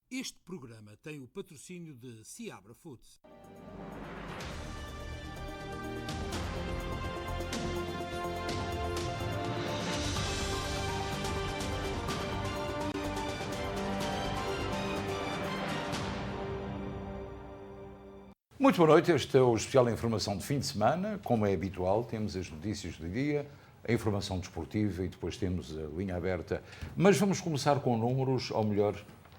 Este programa tem o patrocínio de Seabra Foods. Muito boa noite, este é o especial Informação de fim de semana. Como é habitual, temos as notícias do dia, a informação desportiva e depois temos a linha aberta. Mas vamos começar com números, ou melhor,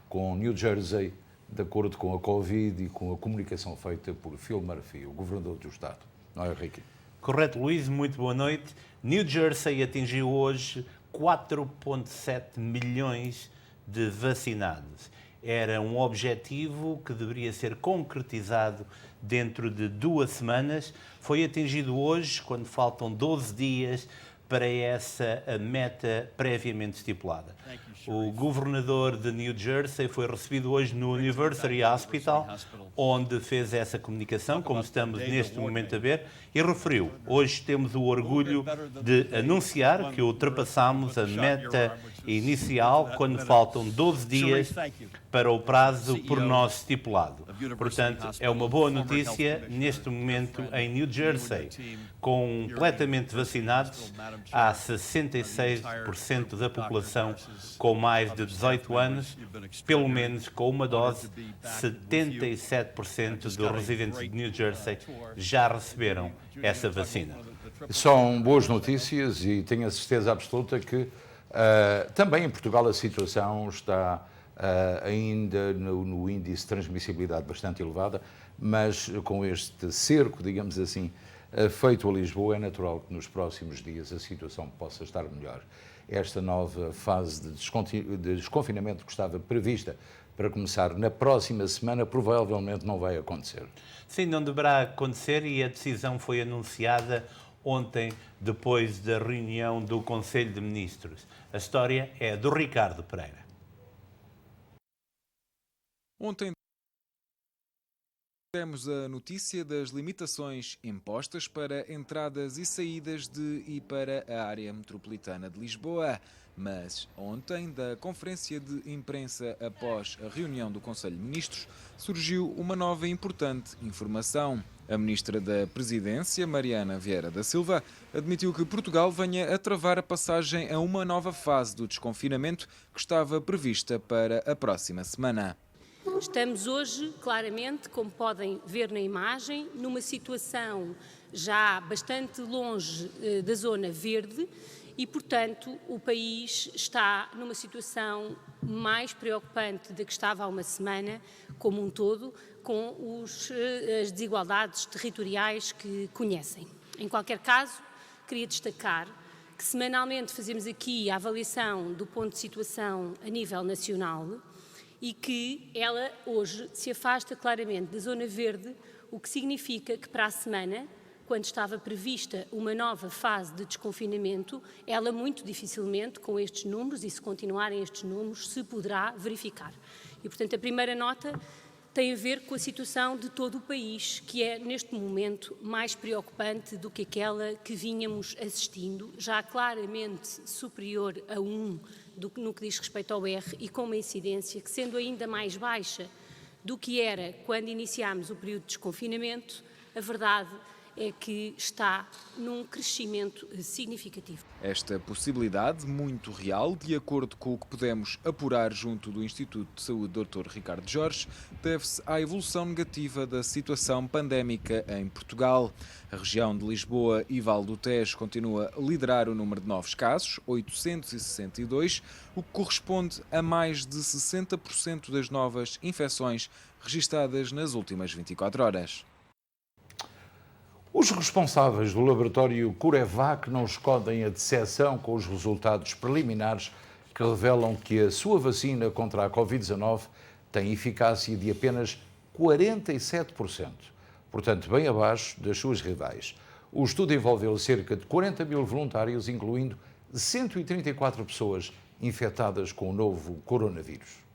com New Jersey, de acordo com a Covid e com a comunicação feita por Phil Murphy, o governador do estado. Não é, Ricky? Correto, Luís, muito boa noite. New Jersey atingiu hoje 4,7 milhões de vacinados. Era um objetivo que deveria ser concretizado dentro de 2 semanas. Foi atingido hoje, quando faltam 12 dias para essa meta previamente estipulada. O governador de New Jersey foi recebido hoje no University Hospital, onde fez essa comunicação, como estamos neste momento a ver, e referiu: hoje temos o orgulho de anunciar que ultrapassamos a meta inicial quando faltam 12 dias para o prazo por nós estipulado. Portanto, é uma boa notícia neste momento em New Jersey, completamente vacinados. Há 66% da população com mais de 18 anos, pelo menos com uma dose. 77% dos residentes de New Jersey já receberam essa vacina. São boas notícias e tenho a certeza absoluta que também em Portugal a situação está ainda no índice de transmissibilidade bastante elevada, mas com este cerco, digamos assim, feito a Lisboa, é natural que nos próximos dias a situação possa estar melhor. Esta nova fase de desconfinamento que estava prevista para começar na próxima semana provavelmente não vai acontecer. Sim, não deverá acontecer e a decisão foi anunciada ontem, depois da reunião do Conselho de Ministros. A história é do Ricardo Pereira. Ontem temos a notícia das limitações impostas para entradas e saídas de e para a área metropolitana de Lisboa. Mas ontem, da conferência de imprensa após a reunião do Conselho de Ministros, surgiu uma nova e importante informação. A Ministra da Presidência, Mariana Vieira da Silva, admitiu que Portugal venha a travar a passagem a uma nova fase do desconfinamento que estava prevista para a próxima semana. Estamos hoje, claramente, como podem ver na imagem, numa situação já bastante longe da zona verde e, portanto, o país está numa situação mais preocupante da que estava há uma semana, como um todo, com as desigualdades territoriais que conhecem. Em qualquer caso, queria destacar que semanalmente fazemos aqui a avaliação do ponto de situação a nível nacional e que ela hoje se afasta claramente da zona verde, o que significa que para a semana, quando estava prevista uma nova fase de desconfinamento, ela muito dificilmente, com estes números, e se continuarem estes números, se poderá verificar. E, portanto, a primeira nota tem a ver com a situação de todo o país, que é, neste momento, mais preocupante do que aquela que vínhamos assistindo, já claramente superior a 1 no que diz respeito ao R e com uma incidência que, sendo ainda mais baixa do que era quando iniciámos o período de desconfinamento, a verdade é que está num crescimento significativo. Esta possibilidade, muito real, de acordo com o que podemos apurar junto do Instituto de Saúde Dr. Ricardo Jorge, deve-se à evolução negativa da situação pandémica em Portugal. A região de Lisboa e Val do Tejo continua a liderar o número de novos casos, 862, o que corresponde a mais de 60% das novas infecções registadas nas últimas 24 horas. Os responsáveis do laboratório CureVac não escondem a decepção com os resultados preliminares que revelam que a sua vacina contra a Covid-19 tem eficácia de apenas 47%, portanto bem abaixo das suas rivais. O estudo envolveu cerca de 40 mil voluntários, incluindo 134 pessoas infectadas com o novo coronavírus.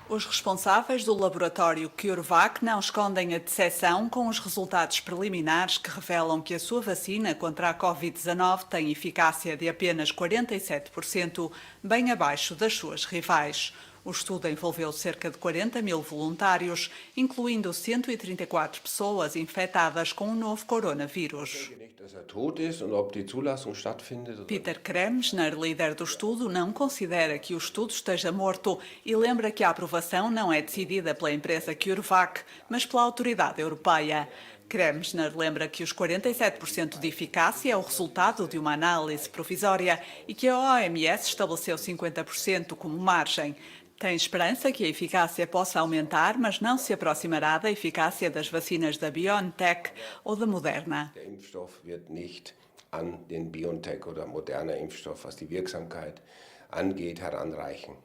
Os responsáveis do laboratório CureVac não escondem a decepção com os resultados preliminares que revelam que a sua vacina contra a Covid-19 tem eficácia de apenas 47%, bem abaixo das suas rivais. O estudo envolveu cerca de 40 mil voluntários, incluindo 134 pessoas infectadas com o novo coronavírus. Peter Kremsner, líder do estudo, não considera que o estudo esteja morto e lembra que a aprovação não é decidida pela empresa CureVac, mas pela autoridade europeia. Kremsner lembra que os 47% de eficácia é o resultado de uma análise provisória e que a OMS estabeleceu 50% como margem. Tem esperança que a eficácia possa aumentar, mas não se aproximará da eficácia das vacinas da BioNTech ou da Moderna. Der Impfstoff wird nicht an den BioNTech oder Moderna Impfstoff, was die Wirksamkeit angeht, heranreichen.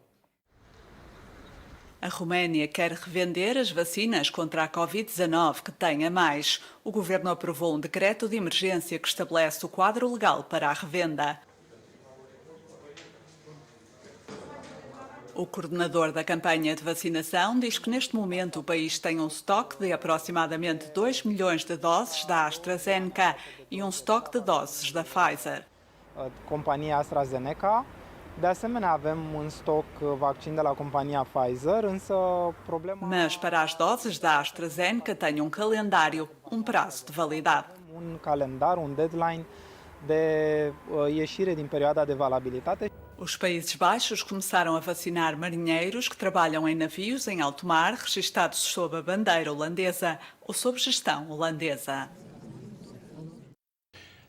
A Roménia quer revender as vacinas contra a Covid-19 que tem a mais. O governo aprovou um decreto de emergência que estabelece o quadro legal para a revenda. O coordenador da campanha de vacinação diz que neste momento o país tem um estoque de aproximadamente 2 milhões de doses da AstraZeneca e um estoque de doses da Pfizer. Compania AstraZeneca. De asemenea, avem în stoc vaccin de la compania Pfizer, însă problema... Mas para as doses da AstraZeneca tem um calendário, um prazo de validade. Un calendar, un deadline de ieșire din perioada de valabilitate. Os Países Baixos começaram a vacinar marinheiros que trabalham em navios em alto mar registados sob a bandeira holandesa ou sob gestão holandesa.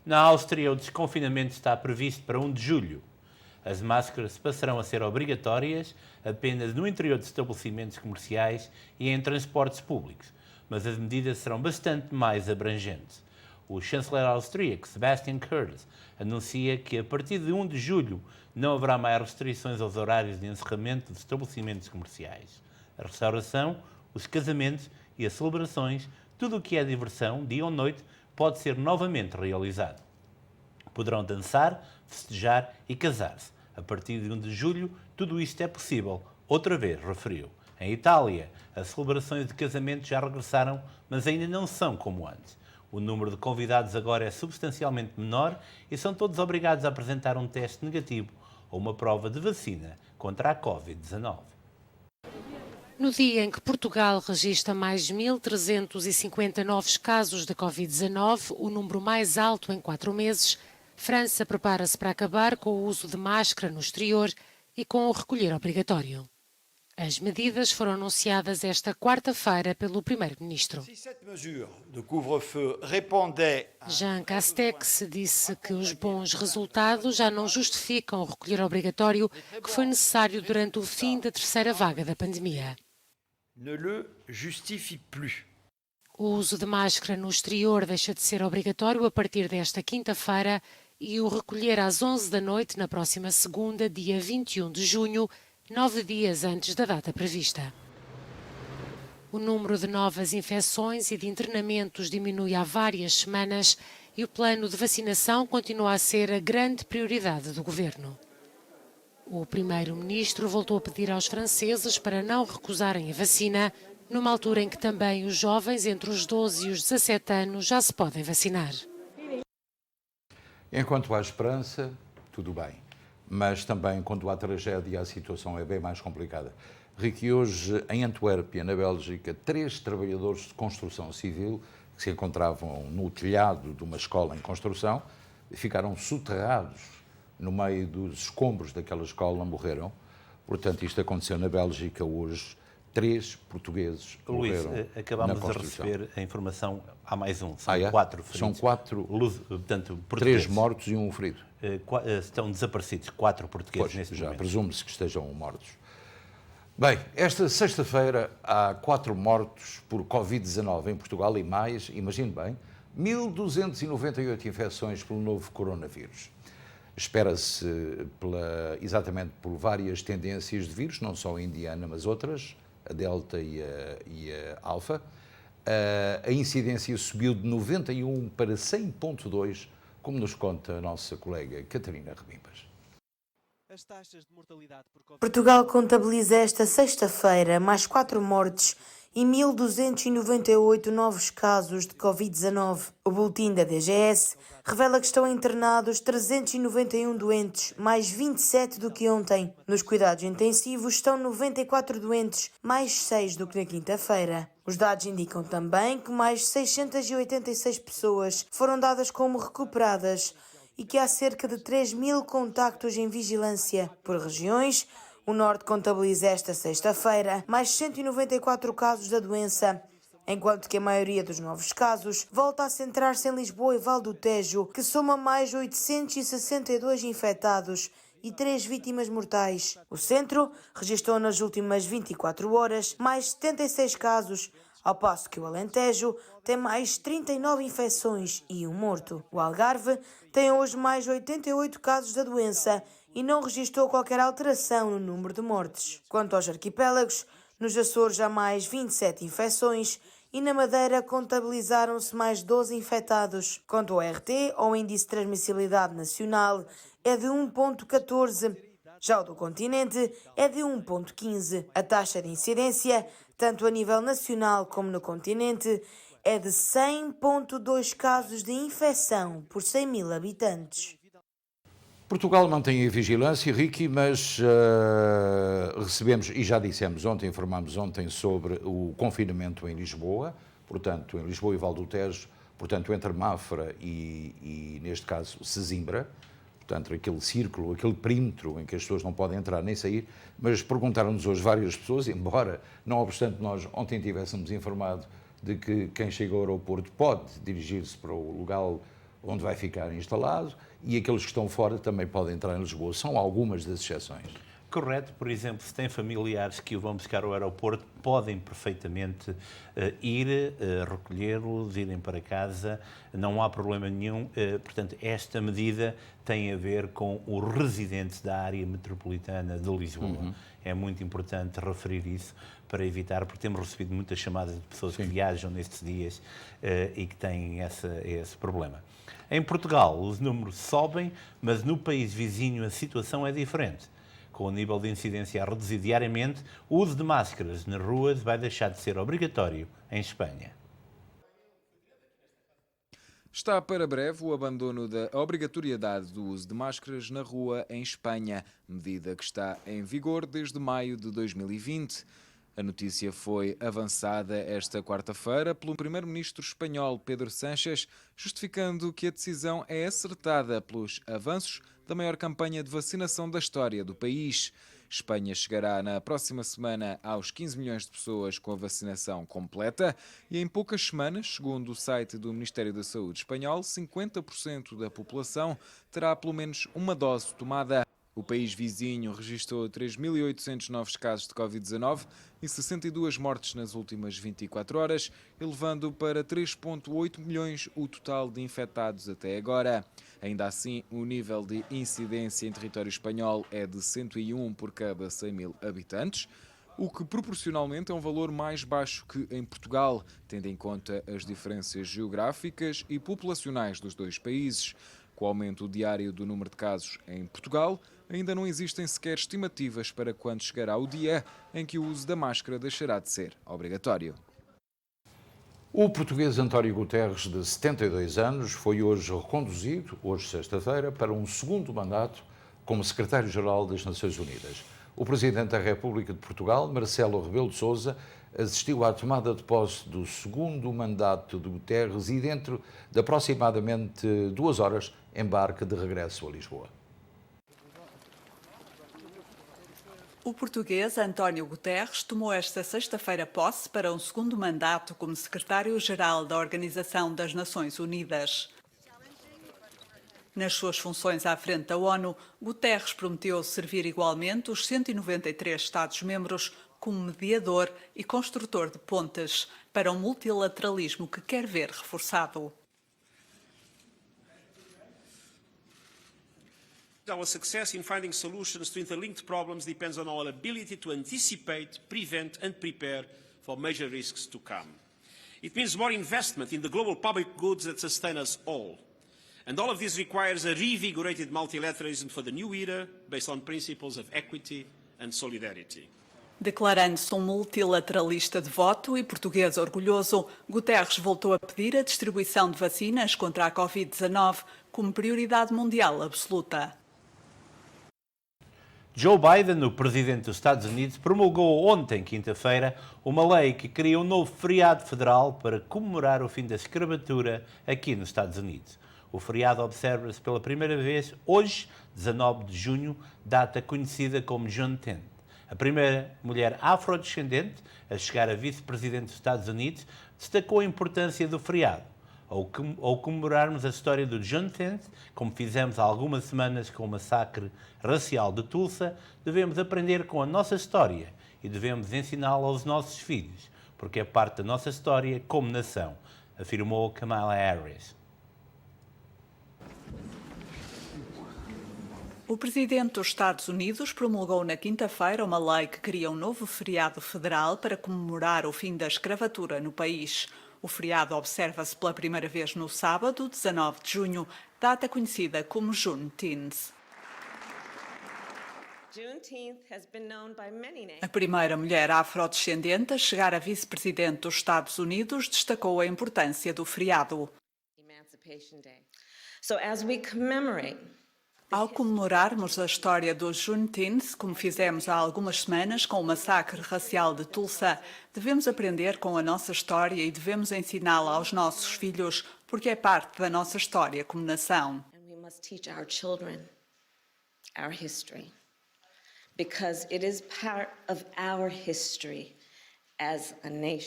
Na Áustria, o desconfinamento está previsto para 1 de julho. As máscaras passarão a ser obrigatórias apenas no interior de estabelecimentos comerciais e em transportes públicos, mas as medidas serão bastante mais abrangentes. O chanceler austríaco Sebastian Kurz anuncia que a partir de 1 de julho não haverá mais restrições aos horários de encerramento de estabelecimentos comerciais. A restauração, os casamentos e as celebrações, tudo o que é diversão, dia ou noite, pode ser novamente realizado. Poderão dançar, festejar e casar-se. A partir de 1 de julho, tudo isto é possível. Outra vez, referiu. Em Itália, as celebrações de casamento já regressaram, mas ainda não são como antes. O número de convidados agora é substancialmente menor e são todos obrigados a apresentar um teste negativo ou uma prova de vacina contra a Covid-19. No dia em que Portugal registra mais 1.350 novos casos de Covid-19, o número mais alto em 4 meses, França prepara-se para acabar com o uso de máscara no exterior e com o recolher obrigatório. As medidas foram anunciadas esta quarta-feira pelo primeiro-ministro. Jean Castex disse que os bons resultados já não justificam o recolher obrigatório que foi necessário durante o fim da terceira vaga da pandemia. O uso de máscara no exterior deixa de ser obrigatório a partir desta quinta-feira e o recolher às 11 da noite na próxima segunda, dia 21 de junho, 9 dias antes da data prevista. O número de novas infecções e de internamentos diminui há várias semanas e o plano de vacinação continua a ser a grande prioridade do governo. O primeiro-ministro voltou a pedir aos franceses para não recusarem a vacina, numa altura em que também os jovens entre os 12 e os 17 anos já se podem vacinar. Enquanto há esperança, tudo bem. Mas também, quando há tragédia, a situação é bem mais complicada. Ricky, hoje, em Antuérpia, na Bélgica, 3 trabalhadores de construção civil que se encontravam no telhado de uma escola em construção ficaram soterrados no meio dos escombros daquela escola, morreram. Portanto, isto aconteceu na Bélgica hoje. 3 portugueses morreram. Luís, acabámos de receber a informação, há mais um, são 4 feridos. São 4, portanto, portugueses. 3 mortos e 1 ferido. Estão desaparecidos 4 portugueses neste momento. Já presume-se que estejam mortos. Bem, esta sexta-feira há 4 mortos por Covid-19 em Portugal e mais, imagine bem, 1.298 infecções pelo novo coronavírus. Espera-se exatamente por várias tendências de vírus, não só a indiana, mas outras, a Delta e a Alfa. A incidência subiu de 91 para 100,2, como nos conta a nossa colega Catarina Rebimbas. As taxas de mortalidade por Covid... Portugal contabiliza esta sexta-feira mais 4 mortes e 1.298 novos casos de Covid-19. O boletim da DGS revela que estão internados 391 doentes, mais 27 do que ontem. Nos cuidados intensivos estão 94 doentes, mais 6 do que na quinta-feira. Os dados indicam também que mais 686 pessoas foram dadas como recuperadas e que há cerca de 3.000 contactos em vigilância. Por regiões, o Norte contabiliza esta sexta-feira mais 194 casos da doença, enquanto que a maioria dos novos casos volta a centrar-se em Lisboa e Val do Tejo, que soma mais 862 infectados e 3 vítimas mortais. O Centro registrou nas últimas 24 horas mais 76 casos, ao passo que o Alentejo tem mais 39 infecções e um morto. O Algarve tem hoje mais 88 casos da doença e não registrou qualquer alteração no número de mortes. Quanto aos arquipélagos, nos Açores há mais 27 infecções e na Madeira contabilizaram-se mais 12 infectados. Quanto ao RT, ou Índice de Transmissibilidade Nacional, é de 1,14. Já o do continente é de 1,15. A taxa de incidência, tanto a nível nacional como no continente, é de 100,2 casos de infecção por 100.000 habitantes. Portugal mantém a vigilância, Ricky, mas recebemos, e já dissemos ontem, informámos ontem sobre o confinamento em Lisboa, portanto, em Lisboa e Val do Tejo, portanto, entre Mafra e neste caso, Sesimbra, portanto, aquele círculo, aquele perímetro em que as pessoas não podem entrar nem sair, mas perguntaram-nos hoje várias pessoas, embora, não obstante nós ontem tivéssemos informado de que quem chega ao aeroporto pode dirigir-se para o lugar onde vai ficar instalado, e aqueles que estão fora também podem entrar em Lisboa. São algumas das exceções. Correto, por exemplo, se têm familiares que o vão buscar ao aeroporto, podem perfeitamente ir recolhê-los, irem para casa, não há problema nenhum. Portanto, esta medida tem a ver com os residentes da área metropolitana de Lisboa. É muito importante referir isso para evitar, porque temos recebido muitas chamadas de pessoas que viajam nestes dias e que têm esse problema. Em Portugal, os números sobem, mas no país vizinho a situação é diferente. Com o nível de incidência a reduzir diariamente, o uso de máscaras nas ruas vai deixar de ser obrigatório em Espanha. Está para breve o abandono da obrigatoriedade do uso de máscaras na rua em Espanha, medida que está em vigor desde maio de 2020. A notícia foi avançada esta quarta-feira pelo primeiro-ministro espanhol Pedro Sánchez, justificando que a decisão é acertada pelos avanços da maior campanha de vacinação da história do país. Espanha chegará na próxima semana aos 15 milhões de pessoas com a vacinação completa e em poucas semanas, segundo o site do Ministério da Saúde espanhol, 50% da população terá pelo menos uma dose tomada. O país vizinho registrou 3.800 novos casos de Covid-19 e 62 mortes nas últimas 24 horas, elevando para 3,8 milhões o total de infectados até agora. Ainda assim, o nível de incidência em território espanhol é de 101 por cada 100.000 habitantes, o que proporcionalmente é um valor mais baixo que em Portugal, tendo em conta as diferenças geográficas e populacionais dos dois países. Com o aumento diário do número de casos em Portugal, ainda não existem sequer estimativas para quando chegará o dia em que o uso da máscara deixará de ser obrigatório. O português António Guterres, de 72 anos, foi hoje reconduzido, hoje sexta-feira, para um segundo mandato como secretário-geral das Nações Unidas. O Presidente da República de Portugal, Marcelo Rebelo de Sousa, assistiu à tomada de posse do segundo mandato de Guterres e dentro de aproximadamente 2 horas embarque de regresso a Lisboa. O português António Guterres tomou esta sexta-feira posse para um segundo mandato como secretário-geral da Organização das Nações Unidas. Nas suas funções à frente da ONU, Guterres prometeu servir igualmente os 193 Estados-membros como mediador e construtor de pontes para um multilateralismo que quer ver reforçado. Our success in finding solutions to interlinked problems depends on our ability to anticipate, prevent and prepare for major risks to come. It means more investment in the global public goods that sustain us all. And all of this requires a reinvigorated multilateralism for the new era based on principles of equity and solidarity. Declarando-se um multilateralista de voto e português orgulhoso, Guterres voltou a pedir a distribuição de vacinas contra a Covid-19 como prioridade mundial absoluta. Joe Biden, o presidente dos Estados Unidos, promulgou ontem, quinta-feira, uma lei que cria um novo feriado federal para comemorar o fim da escravatura aqui nos Estados Unidos. O feriado observa-se pela primeira vez hoje, 19 de junho, data conhecida como Juneteenth. A primeira mulher afrodescendente a chegar a vice-presidente dos Estados Unidos destacou a importância do feriado. Ao comemorarmos a história do Juneteenth, como fizemos há algumas semanas com o massacre racial de Tulsa, devemos aprender com a nossa história e devemos ensiná-la aos nossos filhos, porque é parte da nossa história como nação, afirmou Kamala Harris. O presidente dos Estados Unidos promulgou na quinta-feira uma lei que cria um novo feriado federal para comemorar o fim da escravatura no país. O feriado observa-se pela primeira vez no sábado, 19 de junho, data conhecida como Juneteenth. A primeira mulher afrodescendente a chegar a vice-presidente dos Estados Unidos destacou a importância do feriado. Ao comemorarmos a história do Juneteenth, como fizemos há algumas semanas com o massacre racial de Tulsa, devemos aprender com a nossa história e devemos ensiná-la aos nossos filhos, porque é parte da nossa história como nação.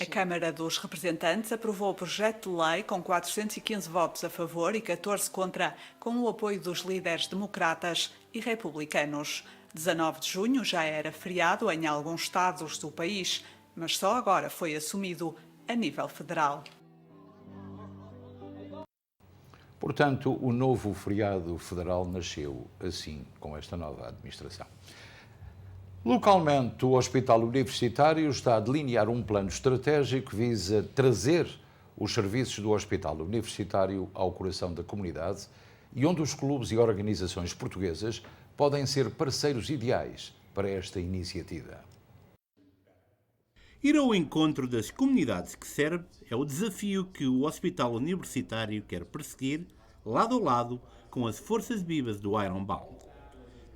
A Câmara dos Representantes aprovou o projeto de lei com 415 votos a favor e 14 contra, com o apoio dos líderes democratas e republicanos. 19 de junho já era feriado em alguns estados do país, mas só agora foi assumido a nível federal. Portanto, o novo feriado federal nasceu assim, com esta nova administração. Localmente, o Hospital Universitário está a delinear um plano estratégico que visa trazer os serviços do Hospital Universitário ao coração da comunidade e onde os clubes e organizações portuguesas podem ser parceiros ideais para esta iniciativa. Ir ao encontro das comunidades que serve é o desafio que o Hospital Universitário quer perseguir, lado a lado, com as forças vivas do Ironbound.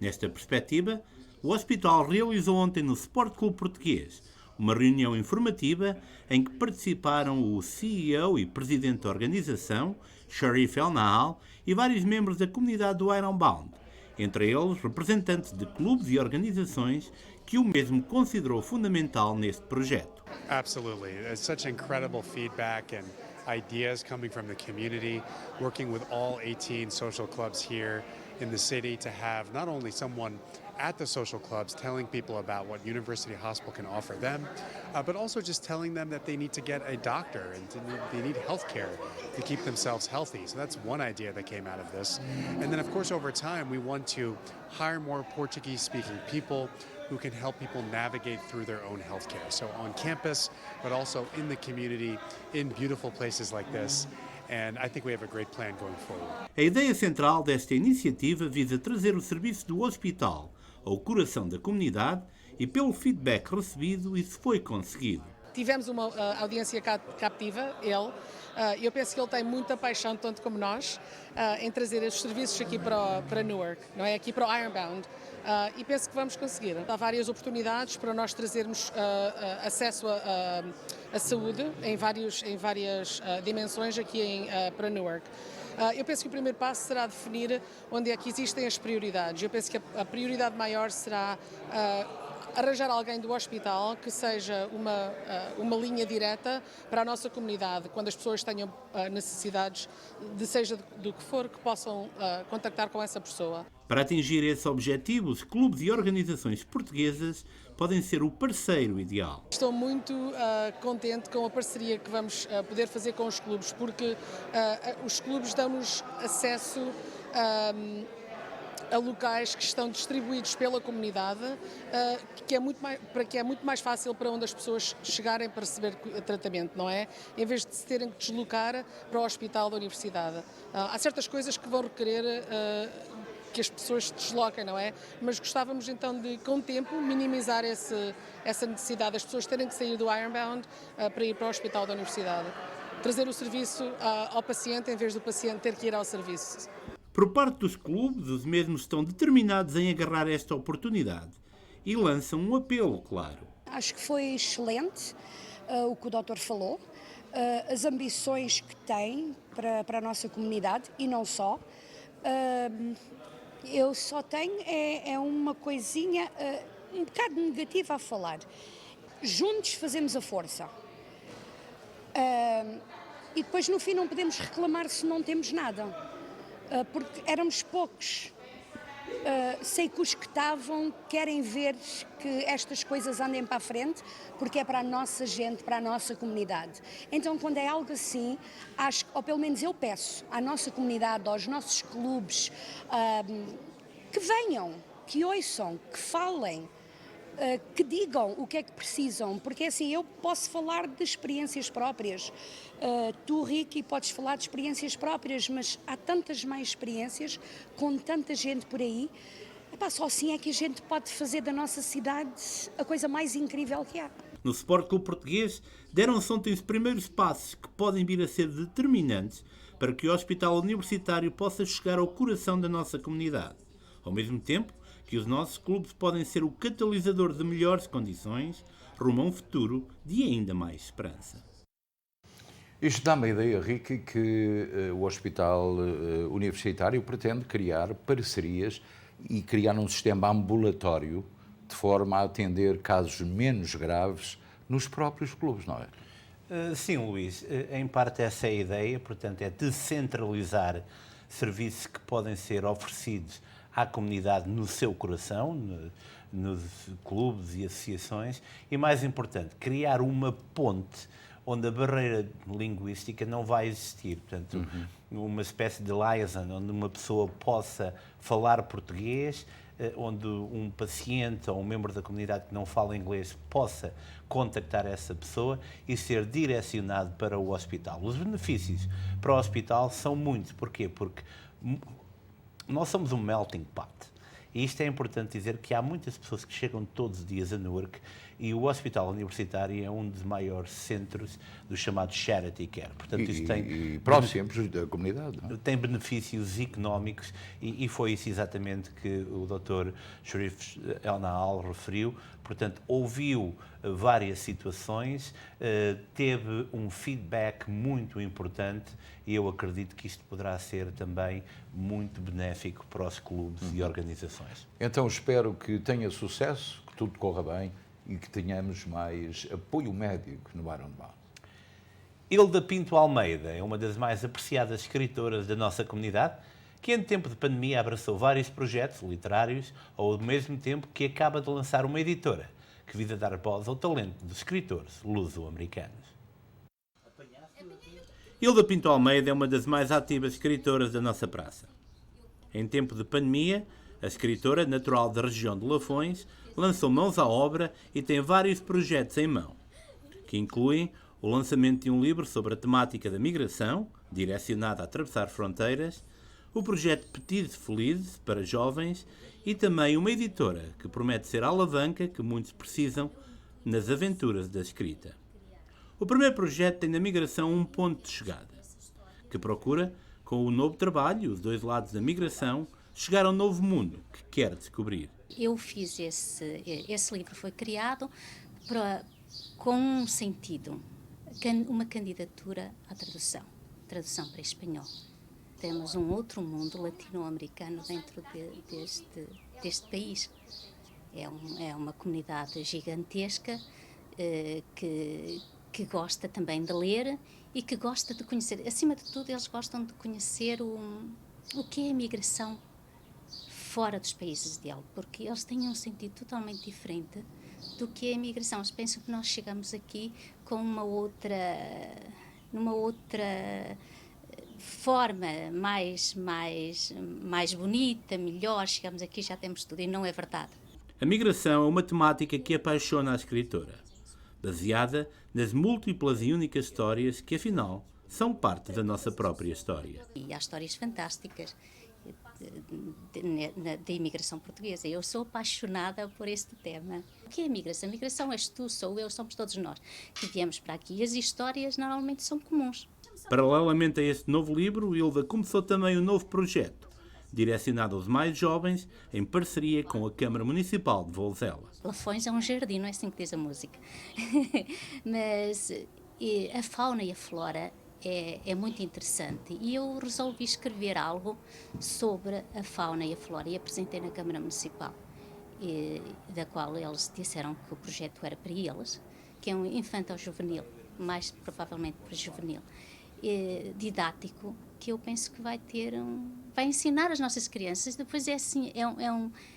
Nesta perspectiva, o hospital realizou ontem no Sport Clube Português uma reunião informativa em que participaram o CEO e presidente da organização, Sharif El Nahal, e vários membros da comunidade do Ironbound, entre eles representantes de clubes e organizações que o mesmo considerou fundamental neste projeto. Absolutely. It's such incredible feedback and ideas coming from the community, working with all 18 social clubs here in the city to have not only someone at the social clubs telling people about what University Hospital can offer them, but also just telling them that they need to get a doctor and they need health care to keep themselves healthy. So that's one idea that came out of this. And then, of course, over time, we want to hire more Portuguese-speaking people who can help people navigate through their own healthcare. So on campus, but also in the community, in beautiful places like this. And I think we have a great plan going forward. A ideia central desta iniciativa visa trazer o serviço do hospital ao coração da comunidade e, pelo feedback recebido, isso foi conseguido. Tivemos uma audiência captiva, eu penso que ele tem muita paixão, tanto como nós, em trazer estes serviços aqui para Newark, não é? Aqui para o Ironbound. E penso que vamos conseguir. Há várias oportunidades para nós trazermos acesso à saúde em várias dimensões aqui para Newark. Eu penso que o primeiro passo será definir onde é que existem as prioridades. Eu penso que a prioridade maior será arranjar alguém do hospital que seja uma linha direta para a nossa comunidade, quando as pessoas tenham necessidades, seja do que for, que possam contactar com essa pessoa. Para atingir esse objetivo, os clubes e organizações portuguesas podem ser o parceiro ideal. Estou muito contente com a parceria que vamos poder fazer com os clubes, porque os clubes dão-nos acesso a locais que estão distribuídos pela comunidade, que é muito mais fácil para onde as pessoas chegarem para receber tratamento, não é? Em vez de se terem que deslocar para o hospital da universidade. Há certas coisas que vão requerer que as pessoas se desloquem, não é? Mas gostávamos então de, com o tempo, minimizar essa necessidade das pessoas terem que sair do Ironbound para ir para o hospital da universidade. Trazer o serviço ao paciente em vez do paciente ter que ir ao serviço. Por parte dos clubes, os mesmos estão determinados em agarrar esta oportunidade e lançam um apelo, claro. Acho que foi excelente o que o doutor falou, as ambições que tem para a nossa comunidade e não só. Eu só tenho uma coisinha um bocado negativa a falar. Juntos fazemos a força. E depois no fim não podemos reclamar se não temos nada, porque éramos poucos. Sei que os que estavam querem ver que estas coisas andem para a frente, porque é para a nossa gente, para a nossa comunidade. Então, quando é algo assim, acho, ou pelo menos eu peço à nossa comunidade, aos nossos clubes, que venham, que ouçam, que falem, que digam o que é que precisam, porque assim, eu posso falar de experiências próprias, tu, Ricky, podes falar de experiências próprias, mas há tantas mais experiências, com tanta gente por aí, só assim é que a gente pode fazer da nossa cidade a coisa mais incrível que há. No Sport Clube Português, deram-se ontem os primeiros passos que podem vir a ser determinantes para que o Hospital Universitário possa chegar ao coração da nossa comunidade. Ao mesmo tempo que os nossos clubes podem ser o catalisador de melhores condições rumo a um futuro de ainda mais esperança. Isto dá-me a ideia, Ricky, que o Hospital Universitário pretende criar parcerias e criar um sistema ambulatório de forma a atender casos menos graves nos próprios clubes, não é? Sim, Luís. Em parte essa é a ideia, portanto, é descentralizar serviços que podem ser oferecidos à comunidade no seu coração, nos clubes e associações, e mais importante, criar uma ponte onde a barreira linguística não vai existir. Portanto, uma espécie de liaison, onde uma pessoa possa falar português, onde um paciente ou um membro da comunidade que não fala inglês possa contactar essa pessoa e ser direcionado para o hospital. Os benefícios para o hospital são muitos. Porquê? Porque nós somos um melting pot. E isto é importante dizer que há muitas pessoas que chegam todos os dias a Newark e o Hospital Universitário é um dos maiores centros do chamado charity care. Portanto, isto tem próximos da comunidade. Não? Tem benefícios económicos e foi isso exatamente que o Dr. Sharif El Nahal referiu. Portanto, ouviu várias situações, teve um feedback muito importante e eu acredito que isto poderá ser também muito benéfico para os clubes e organizações. Então espero que tenha sucesso, que tudo corra bem e que tenhamos mais apoio médico no Ironbound. Hilda Pinto Almeida é uma das mais apreciadas escritoras da nossa comunidade, que em tempo de pandemia abraçou vários projetos literários, ao mesmo tempo que acaba de lançar uma editora, que visa dar voz ao talento dos escritores luso-americanos. Hilda Pinto Almeida é uma das mais ativas escritoras da nossa praça. Em tempo de pandemia, a escritora, natural da região de Lafões, lançou mãos à obra e tem vários projetos em mão, que incluem o lançamento de um livro sobre a temática da migração, direcionado a atravessar fronteiras, o projeto Petits Felizes para jovens e também uma editora que promete ser a alavanca que muitos precisam nas aventuras da escrita. O primeiro projeto tem na migração um ponto de chegada, que procura, com o novo trabalho, os dois lados da migração, chegar ao novo mundo que quer descobrir. Eu fiz esse livro, foi criado com um sentido, uma candidatura à tradução para espanhol. Temos um outro mundo latino-americano dentro deste país. É uma comunidade gigantesca que gosta também de ler e que gosta de conhecer. Acima de tudo, eles gostam de conhecer o que é a migração fora dos países dele, porque eles têm um sentido totalmente diferente do que é a migração. Eles pensam que nós chegamos aqui com numa outra forma mais bonita, melhor, chegamos aqui já temos tudo, e não é verdade. A migração é uma temática que apaixona a escritora, baseada nas múltiplas e únicas histórias que, afinal, são parte da nossa própria história. E há histórias fantásticas, da imigração portuguesa. Eu sou apaixonada por este tema. O que é a migração? A migração és tu, sou eu, somos todos nós que viemos para aqui. E as histórias normalmente são comuns. Paralelamente a este novo livro, Hilda começou também um novo projeto, direcionado aos mais jovens, em parceria com a Câmara Municipal de Vouzela. Lafões é um jardim, não é assim que diz a música. Mas a fauna e a flora é muito interessante e eu resolvi escrever algo sobre a fauna e a flora e apresentei na Câmara Municipal, da qual eles disseram que o projeto era para eles, que é um infanto-juvenil, mais provavelmente para juvenil, didático, que eu penso que vai ensinar as nossas crianças. Depois é assim,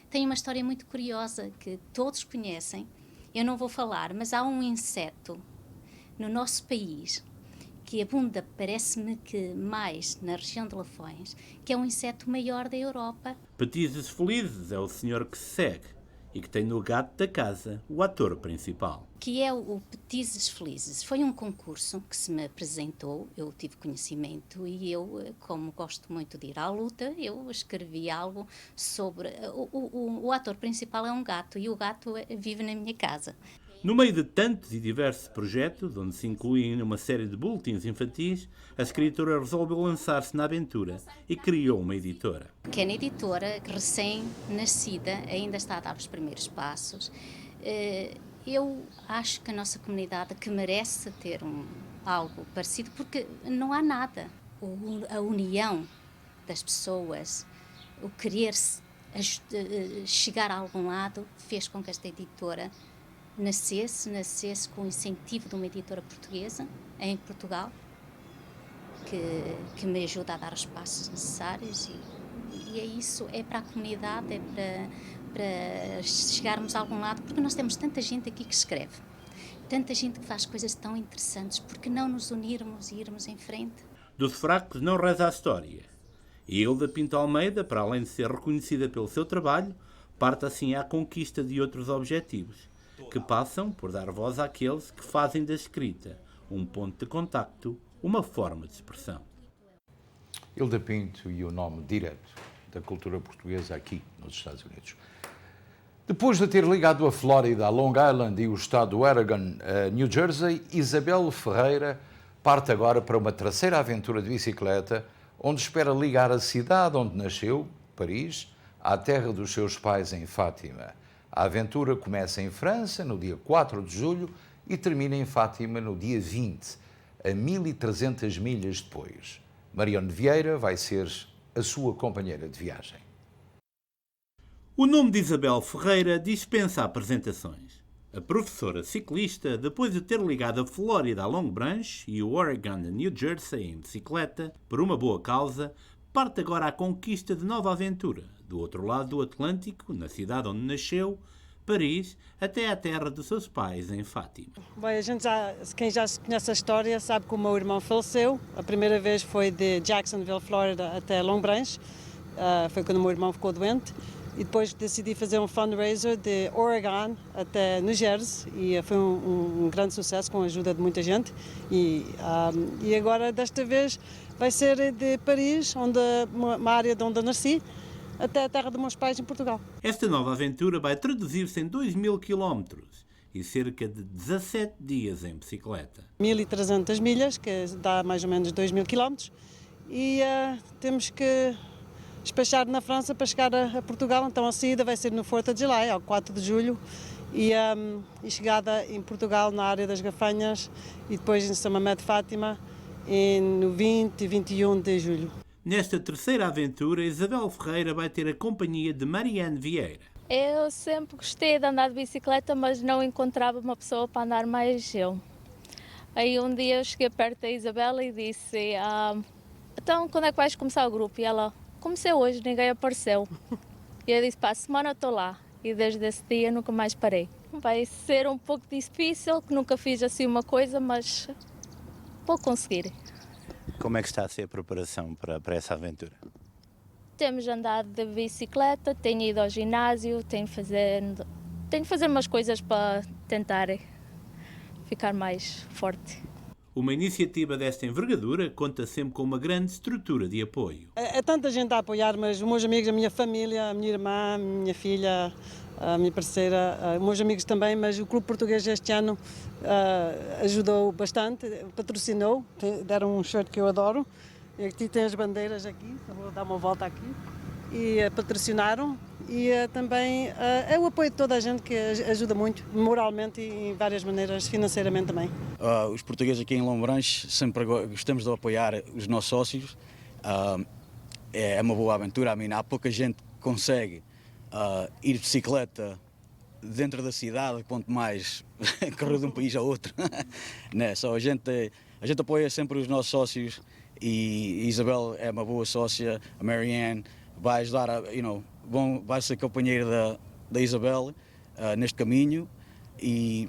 tem uma história muito curiosa que todos conhecem, eu não vou falar, mas há um inseto no nosso país que abunda, parece-me que mais na região de Lafões, que é um inseto maior da Europa. Petizes Felizes é o senhor que se segue e que tem no gato da casa o ator principal. Que é o Petizes Felizes. Foi um concurso que se me apresentou, eu tive conhecimento e eu, como gosto muito de ir à luta, eu escrevi algo sobre... O ator principal é um gato e o gato vive na minha casa. No meio de tantos e diversos projetos, onde se incluem uma série de boletins infantis, a escritora resolveu lançar-se na aventura e criou uma editora. Pequena editora, recém-nascida, ainda está a dar os primeiros passos. Eu acho que a nossa comunidade que merece ter algo parecido, porque não há nada. A união das pessoas, o querer chegar a algum lado, fez com que esta editora nascesse com o incentivo de uma editora portuguesa, em Portugal, que me ajuda a dar os passos necessários e é isso, é para a comunidade, é para chegarmos a algum lado, porque nós temos tanta gente aqui que escreve, tanta gente que faz coisas tão interessantes, porque não nos unirmos e irmos em frente? Dos fracos não reza a história. E Hilda Pinto Almeida, para além de ser reconhecida pelo seu trabalho, parte assim à conquista de outros objetivos, que passam por dar voz àqueles que fazem da escrita um ponto de contacto, uma forma de expressão. Hilda Pinto e o nome direto da cultura portuguesa aqui nos Estados Unidos. Depois de ter ligado a Flórida, a Long Island e o estado do Oregon a New Jersey, Isabel Ferreira parte agora para uma terceira aventura de bicicleta, onde espera ligar a cidade onde nasceu, Paris, à terra dos seus pais em Fátima. A aventura começa em França, no dia 4 de julho, e termina em Fátima no dia 20, a 1.300 milhas depois. Marione Vieira vai ser a sua companheira de viagem. O nome de Isabel Ferreira dispensa apresentações. A professora ciclista, depois de ter ligado a Flórida a Long Branch e o Oregon a New Jersey em bicicleta, por uma boa causa, parte agora à conquista de nova aventura, do outro lado do Atlântico, na cidade onde nasceu, Paris, até à terra dos seus pais, em Fátima. Bem, quem já conhece a história sabe que o meu irmão faleceu. A primeira vez foi de Jacksonville, Flórida, até Long Branch. Foi quando o meu irmão ficou doente. E depois decidi fazer um fundraiser de Oregon até New Jersey. E foi um grande sucesso com a ajuda de muita gente. E agora, desta vez, vai ser de Paris, uma área de onde eu nasci, até a terra dos meus pais em Portugal. Esta nova aventura vai traduzir-se em 2.000 quilómetros e cerca de 17 dias em bicicleta. 1.300 milhas, que dá mais ou menos 2.000 quilómetros, e temos que despachar na França para chegar a Portugal. Então a saída vai ser no 4 de July, ao 4 de julho, e chegada em Portugal, na área das Gafanhas, e depois em São Mamé de Fátima, no 20 e 21 de julho. Nesta terceira aventura, Isabel Ferreira vai ter a companhia de Marione Vieira. Eu sempre gostei de andar de bicicleta, mas não encontrava uma pessoa para andar mais eu. Aí um dia eu cheguei perto da Isabela e disse, então quando é que vais começar o grupo? E ela, comecei hoje, ninguém apareceu. E eu disse, para a semana eu estou lá. E desde esse dia nunca mais parei. Vai ser um pouco difícil, que nunca fiz assim uma coisa, mas vou conseguir. Como é que está a ser a preparação para essa aventura? Temos andado de bicicleta, tenho ido ao ginásio, tenho de fazer umas coisas para tentar ficar mais forte. Uma iniciativa desta envergadura conta sempre com uma grande estrutura de apoio. É tanta gente a apoiar, mas os meus amigos, a minha família, a minha irmã, a minha filha, a minha parceira, os meus amigos também, mas o Clube Português este ano ajudou bastante, patrocinou, deram um shirt que eu adoro, e aqui tem as bandeiras aqui, vou dar uma volta aqui, e patrocinaram, e também é o apoio de toda a gente que ajuda muito, moralmente e em várias maneiras, financeiramente também. Os portugueses aqui em Lombranche sempre gostamos de apoiar os nossos sócios, é uma boa aventura, há pouca gente que consegue ir de bicicleta dentro da cidade, quanto mais correr de um país a outro. Né? Só a gente apoia sempre os nossos sócios e a Isabel é uma boa sócia, a Marianne vai ajudar, vai ser companheira da Isabel neste caminho e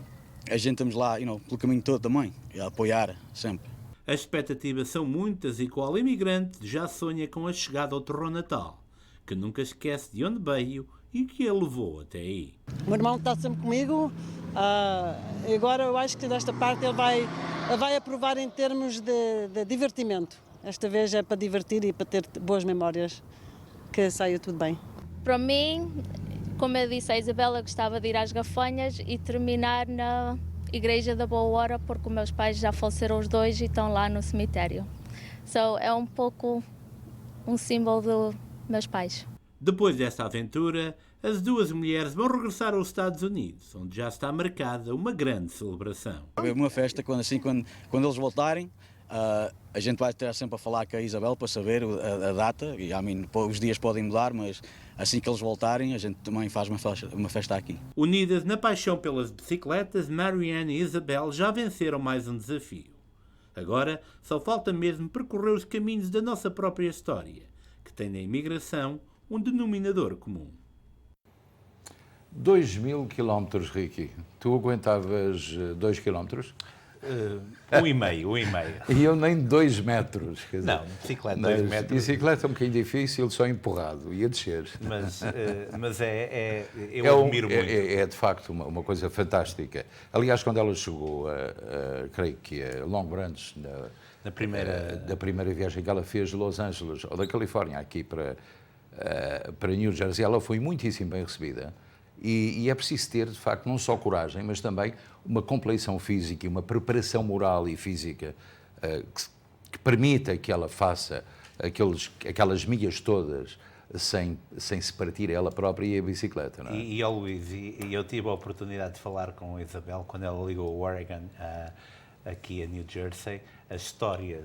a gente estamos lá pelo caminho todo também, a apoiar sempre. As expectativas são muitas e qual imigrante já sonha com a chegada ao terror natal, que nunca esquece de onde veio e que a levou até aí. O meu irmão está sempre comigo, e agora eu acho que desta parte ele vai aprovar em termos de divertimento. Esta vez é para divertir e para ter boas memórias, que saia tudo bem. Para mim, como eu disse, a Isabela gostava de ir às Gafanhas e terminar na Igreja da Boa Hora, porque os meus pais já faleceram os dois e estão lá no cemitério. É um pouco um símbolo dos meus pais. Depois desta aventura, as duas mulheres vão regressar aos Estados Unidos, onde já está marcada uma grande celebração. É uma festa, quando eles voltarem, a gente vai estar sempre a falar com a Isabel para saber a data, e os dias podem mudar, mas assim que eles voltarem, a gente também faz uma festa aqui. Unidas na paixão pelas bicicletas, Marianne e Isabel já venceram mais um desafio. Agora só falta mesmo percorrer os caminhos da nossa própria história, que tem na imigração um denominador comum. 2.000 quilómetros, Ricky. Tu aguentavas 2 quilómetros? 1,5. E eu nem 2 metros. Quer dizer, não, bicicleta 2 metros. Bicicleta é um bocadinho difícil, só empurrado, ia descer. Mas eu admiro muito. É de facto uma coisa fantástica. Aliás, quando ela chegou, creio que a Long Branch, da primeira viagem que ela fez de Los Angeles, ou da Califórnia, aqui para New Jersey, ela foi muitíssimo bem recebida. E é preciso ter, de facto, não só coragem, mas também uma compleição física e uma preparação moral e física que permita que ela faça aquelas milhas todas sem se partir ela própria e a bicicleta. Não é? E Luís, eu tive a oportunidade de falar com a Isabel quando ela ligou o Oregon aqui a New Jersey, as histórias,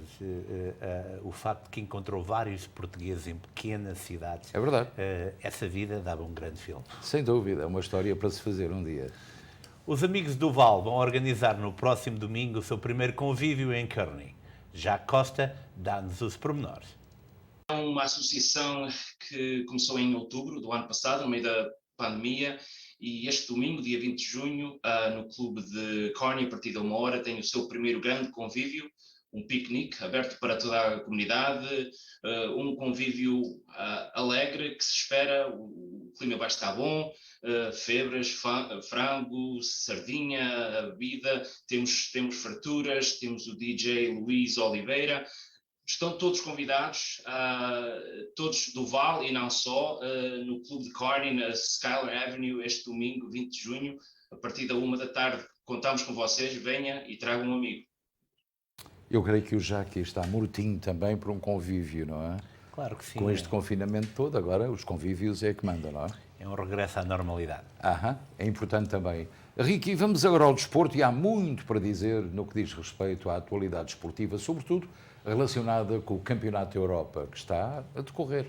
o facto de que encontrou vários portugueses em pequenas cidades. É verdade. Essa vida dava um grande filme. Sem dúvida, é uma história para se fazer um dia. Os amigos do Val vão organizar no próximo domingo o seu primeiro convívio em Kearney. Jacques Costa dá-nos os pormenores. É uma associação que começou em outubro do ano passado, no meio da pandemia, e este domingo, dia 20 de junho, no clube de Kearney, a partir de 1h, tem o seu primeiro grande convívio, um piquenique aberto para toda a comunidade, um convívio alegre que se espera, o clima vai estar bom, febras, frango, sardinha, bebida, temos farturas, temos o DJ Luís Oliveira. Estão todos convidados, todos do Val e não só, no Clube de Kearney, na Schuyler Avenue, este domingo, 20 de junho, a partir da 1h. Contamos com vocês, venha e traga um amigo. Eu creio que o Jacques está mortinho também por um convívio, não é? Claro que sim. Com este confinamento todo, agora os convívios é que mandam, não é? É um regresso à normalidade. É importante também. Ricky, vamos agora ao desporto e há muito para dizer no que diz respeito à atualidade esportiva, sobretudo relacionada com o Campeonato da Europa, que está a decorrer.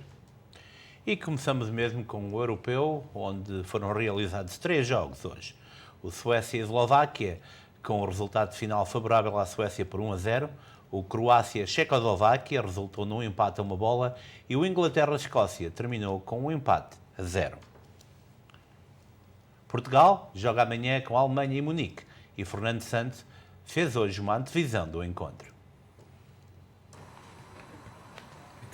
E começamos mesmo com o Europeu, onde foram realizados 3 jogos hoje. O Suécia e Eslováquia, com o resultado final favorável à Suécia por 1-0. O Croácia-Checoslováquia resultou num empate a 1 bola. E o Inglaterra-Escócia terminou com um empate a 0. Portugal joga amanhã com a Alemanha e Munique. E Fernando Santos fez hoje uma antevisão do encontro.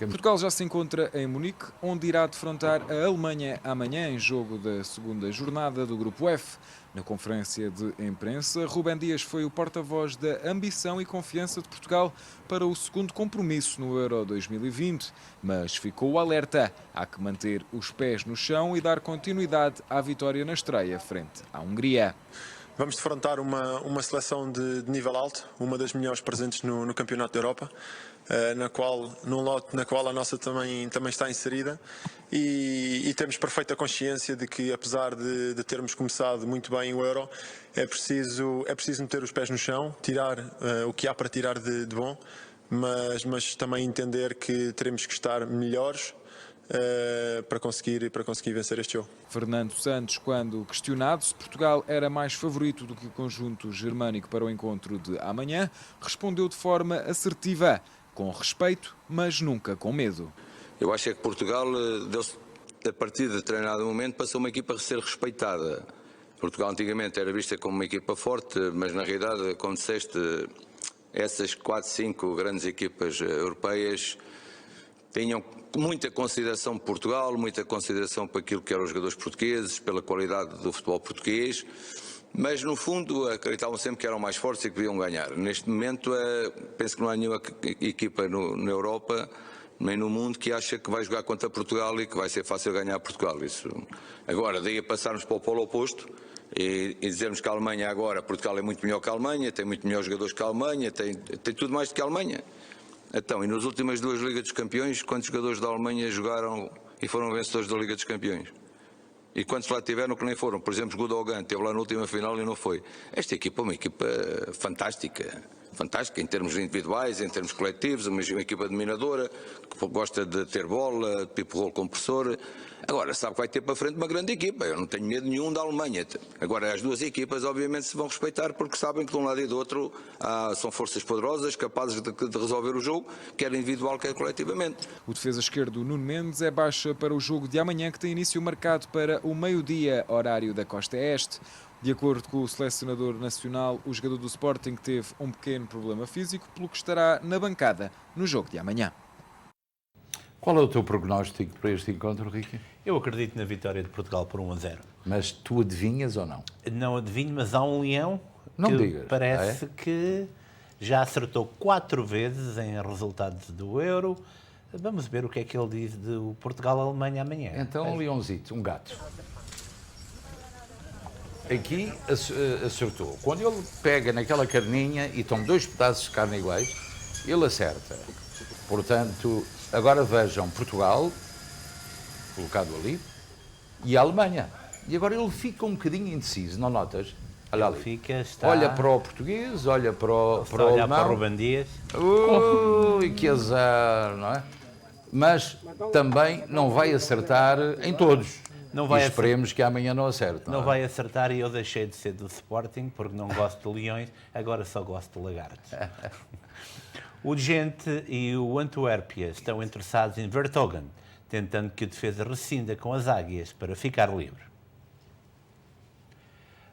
Portugal já se encontra em Munique, onde irá defrontar a Alemanha amanhã em jogo da segunda jornada do Grupo F. Na conferência de imprensa, Rubem Dias foi o porta-voz da ambição e confiança de Portugal para o segundo compromisso no Euro 2020, mas ficou alerta. Há que manter os pés no chão e dar continuidade à vitória na estreia frente à Hungria. Vamos defrontar uma seleção de nível alto, uma das melhores presentes no Campeonato da Europa, num lote na qual a nossa também está inserida, e temos perfeita consciência de que, apesar de termos começado muito bem o Euro, é preciso meter os pés no chão, tirar o que há para tirar de bom, mas também entender que teremos que estar melhores para conseguir vencer este jogo. Fernando Santos, quando questionado se Portugal era mais favorito do que o conjunto germânico para o encontro de amanhã, respondeu de forma assertiva, com respeito, mas nunca com medo. Eu acho que Portugal, a partir de determinado momento, passou uma equipa a ser respeitada. Portugal antigamente era vista como uma equipa forte, mas na realidade, como disseste, essas 4, 5 grandes equipas europeias tinham muita consideração por Portugal, muita consideração para aquilo que eram os jogadores portugueses, pela qualidade do futebol português, mas no fundo acreditavam sempre que eram mais fortes e que podiam ganhar. Neste momento penso que não há nenhuma equipa na Europa nem no mundo que acha que vai jogar contra Portugal e que vai ser fácil ganhar Portugal. Isso. Agora, daí a passarmos para o polo oposto e dizermos que a Alemanha agora, Portugal é muito melhor que a Alemanha, tem muito melhores jogadores que a Alemanha, tem tudo mais do que a Alemanha. Então, e nas últimas 2 Ligas dos Campeões, quantos jogadores da Alemanha jogaram e foram vencedores da Liga dos Campeões? E quantos lá tiveram que nem foram? Por exemplo, Gundogan esteve lá na última final e não foi. Esta equipa é uma equipa fantástica. Fantástica em termos individuais, em termos coletivos, uma equipa dominadora, que gosta de ter bola, de pipo rolo compressor. Agora, sabe que vai ter para frente uma grande equipa. Eu não tenho medo nenhum da Alemanha. Agora, as duas equipas, obviamente, se vão respeitar porque sabem que de um lado e do outro são forças poderosas, capazes de resolver o jogo, quer individual, quer coletivamente. O defesa esquerdo Nuno Mendes é baixa para o jogo de amanhã, que tem início marcado para o meio-dia, horário da Costa Este. De acordo com o selecionador nacional, o jogador do Sporting teve um pequeno problema físico, pelo que estará na bancada no jogo de amanhã. Qual é o teu prognóstico para este encontro, Ricky? Eu acredito na vitória de Portugal por 1-0. Mas tu adivinhas ou não? Não adivinho, mas há um leão que parece que já acertou 4 vezes em resultados do Euro. Vamos ver o que é que ele diz do Portugal-Alemanha amanhã. Então, um leãozito, um gato. Aqui acertou. Quando ele pega naquela carninha e estão 2 pedaços de carne iguais, ele acerta. Portanto, agora vejam Portugal, colocado ali, e a Alemanha. E agora ele fica um bocadinho indeciso, não notas? Olha ali. Olha para o português, olha para o alemão. Para o Rubem Dias. Ui, que azar, não é? Mas também não vai acertar em todos. Não vai esperemos que amanhã não acerte. Não vai acertar, e eu deixei de ser do Sporting porque não gosto de leões, agora só gosto de lagartos. O Gente e o Antuérpia estão interessados em Vertonghen, tentando que a defesa rescinda com as águias para ficar livre.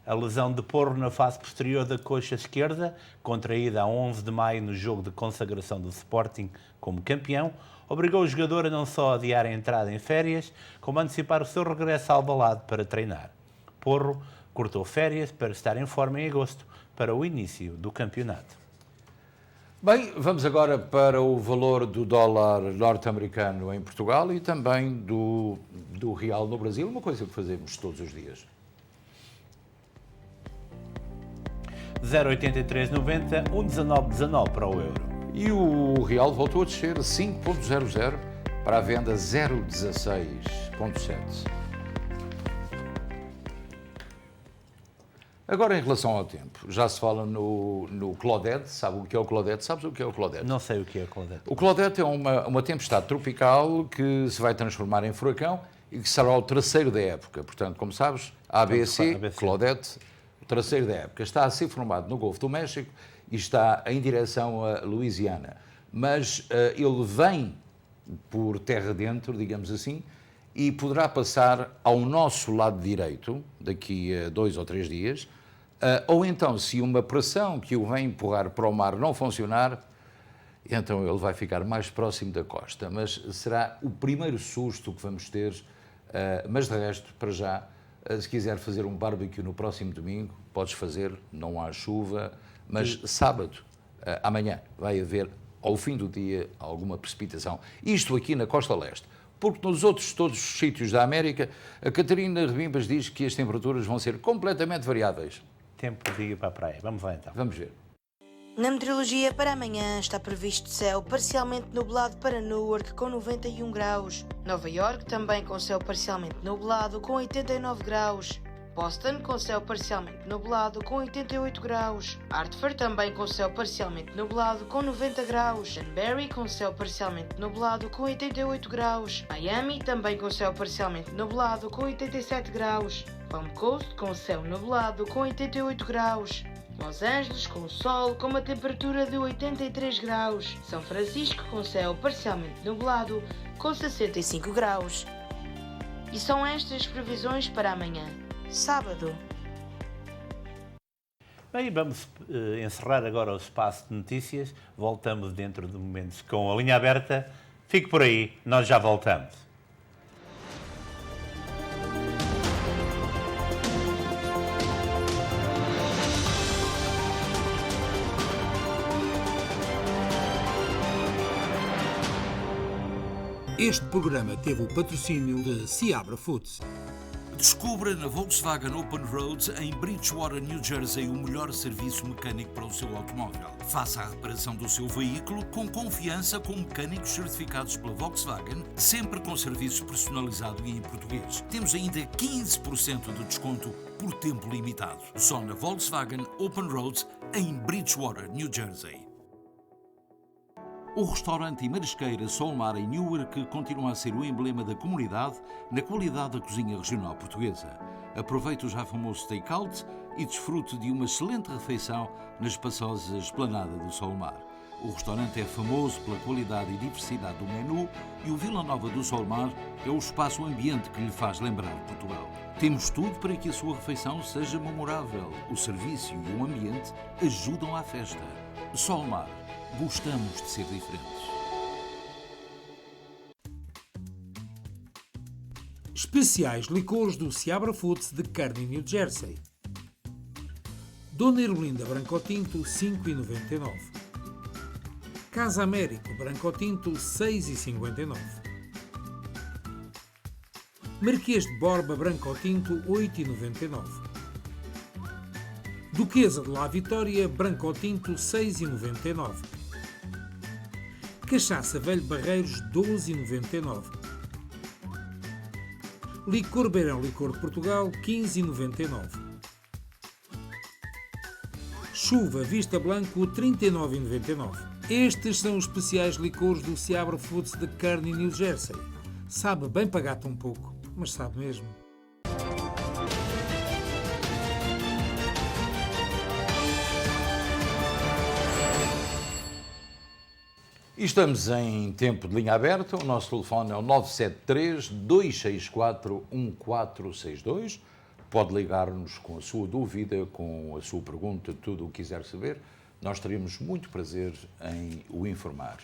A lesão de Porro na face posterior da coxa esquerda, contraída a 11 de maio no jogo de consagração do Sporting como campeão, obrigou o jogador a não só adiar a entrada em férias, como a antecipar o seu regresso ao Alvalade para treinar. Porro cortou férias para estar em forma em agosto, para o início do campeonato. Bem, vamos agora para o valor do dólar norte-americano em Portugal e também do real no Brasil, uma coisa que fazemos todos os dias. 0,8390, 1,1919 para o euro. E o real voltou a descer 5,00 para a venda 0,16,7. Agora, em relação ao tempo, já se fala no Claudette. Sabe o que é o Claudette? Sabes o que é o Claudette? Não sei o que é o Claudette. O Claudette é uma tempestade tropical que se vai transformar em furacão e que será o terceiro da época. Portanto, como sabes, ABC. Claudette, o terceiro da época. Está a ser formado no Golfo do México e está em direção a Louisiana. Mas ele vem por terra dentro, digamos assim, e poderá passar ao nosso lado direito daqui a 2 ou 3 dias, ou então, se uma pressão que o vem empurrar para o mar não funcionar, então ele vai ficar mais próximo da costa, mas será o primeiro susto que vamos ter, mas de resto, para já, se quiser fazer um barbecue no próximo domingo, podes fazer, não há chuva, mas sábado, amanhã, vai haver, ao fim do dia, alguma precipitação. Isto aqui na costa leste, porque nos outros todos os sítios da América, a Catarina Rebimbas diz que as temperaturas vão ser completamente variáveis. Tempo de ir para a praia. Vamos lá então. Vamos ver. Na meteorologia, para amanhã está previsto céu parcialmente nublado para Newark com 91 graus. Nova York também com céu parcialmente nublado com 89 graus. Boston com céu parcialmente nublado com 88 graus. Hartford também com céu parcialmente nublado com 90 graus. Danbury com céu parcialmente nublado com 88 graus. Miami também com céu parcialmente nublado com 87 graus. Palm Coast com céu nublado com 88 graus. Los Angeles com sol com uma temperatura de 83 graus. São Francisco com céu parcialmente nublado com 65 graus. E são estas as previsões para amanhã, sábado. Bem, vamos encerrar agora o espaço de notícias. Voltamos dentro de momentos com a linha aberta. Fique por aí, nós já voltamos. Este programa teve o patrocínio de Seabra Foods. Descubra na Volkswagen Open Road, em Bridgewater, New Jersey, o melhor serviço mecânico para o seu automóvel. Faça a reparação do seu veículo com confiança com mecânicos certificados pela Volkswagen, sempre com serviço personalizado e em português. Temos ainda 15% de desconto por tempo limitado. Só na Volkswagen Open Road, em Bridgewater, New Jersey. O restaurante e marisqueira Solmar em Newark continua a ser o emblema da comunidade na qualidade da cozinha regional portuguesa. Aproveite o já famoso take-out e desfrute de uma excelente refeição na espaçosa esplanada do Solmar. O restaurante é famoso pela qualidade e diversidade do menu e o Vila Nova do Solmar é o espaço ambiente que lhe faz lembrar Portugal. Temos tudo para que a sua refeição seja memorável. O serviço e o ambiente ajudam à festa. Solmar. Gostamos de ser diferentes. Especiais licores do Seabra Foods de Kearney, New Jersey. Dona Ermelinda Branco Tinto, 5,99. Casa Américo Branco Tinto, 6,59. Marquês de Borba Branco Tinto, 8,99. Duquesa de La Vitória Branco Tinto, 6,99. Cachaça Velho Barreiros, 12,99. Licor Beirão Licor de Portugal, 15,99. Chuva Vista Blanco, 39,99. Estes são os especiais licores do Seabra Foods de Kearney, New Jersey. Sabe bem pagar tão pouco, mas sabe mesmo. E estamos em tempo de linha aberta. O nosso telefone é o 973-264-1462. Pode ligar-nos com a sua dúvida, com a sua pergunta, tudo o que quiser saber. Nós teríamos muito prazer em o informar.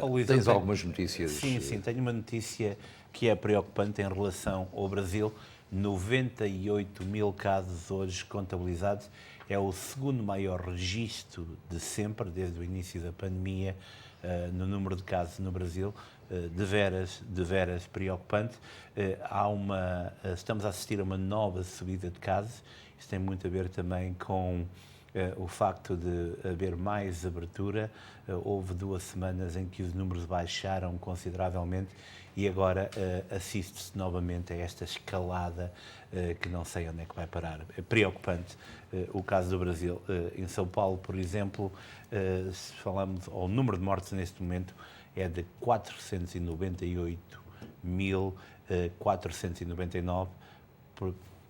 Luís, tens algumas notícias? Sim, tenho uma notícia que é preocupante em relação ao Brasil. 98 mil casos hoje contabilizados. É o segundo maior registro de sempre, desde o início da pandemia, no número de casos no Brasil, de veras preocupante. Estamos a assistir a uma nova subida de casos. Isso tem muito a ver também com o facto de haver mais abertura. Houve 2 semanas em que os números baixaram consideravelmente e agora assiste-se novamente a esta escalada que não sei onde é que vai parar. É preocupante o caso do Brasil. Em São Paulo, por exemplo, se falamos, o número de mortes neste momento é de 498.499,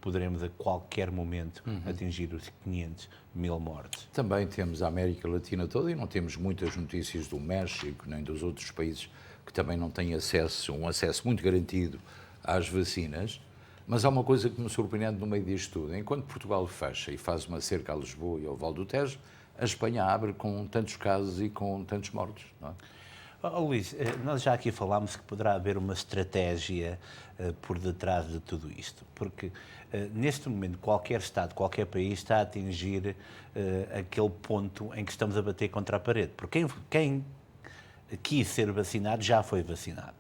poderemos a qualquer momento atingir os 500 mil mortes. Também temos a América Latina toda e não temos muitas notícias do México nem dos outros países que também não têm um acesso muito garantido às vacinas. Mas há uma coisa que me surpreende no meio disto tudo. Enquanto Portugal fecha e faz uma cerca a Lisboa e ao Val do Tejo, a Espanha abre com tantos casos e com tantos mortos, não é? Luís, nós já aqui falámos que poderá haver uma estratégia por detrás de tudo isto, porque neste momento qualquer Estado, qualquer país está a atingir aquele ponto em que estamos a bater contra a parede, porque quem quis ser vacinado já foi vacinado.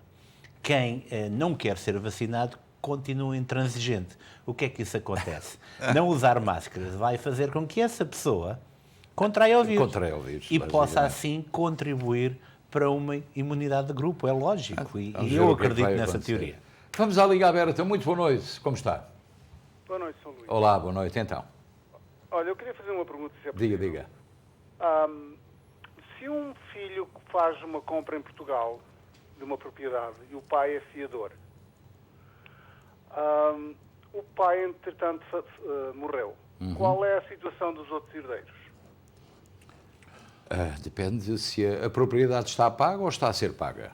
Quem não quer ser vacinado continua intransigente. O que é que isso acontece? Não usar máscaras vai fazer com que essa pessoa contraia o vírus e possa assim contribuir para uma imunidade de grupo, é lógico, e eu acredito nessa teoria. Vamos à Liga Aberta. Muito boa noite, como está? Boa noite, São Luís. Olá, boa noite, então. Olha, eu queria fazer uma pergunta, se é possível. Diga. Se um filho faz uma compra em Portugal de uma propriedade e o pai é fiador, o pai, entretanto, morreu, qual é a situação dos outros herdeiros? Depende se a propriedade está paga ou está a ser paga.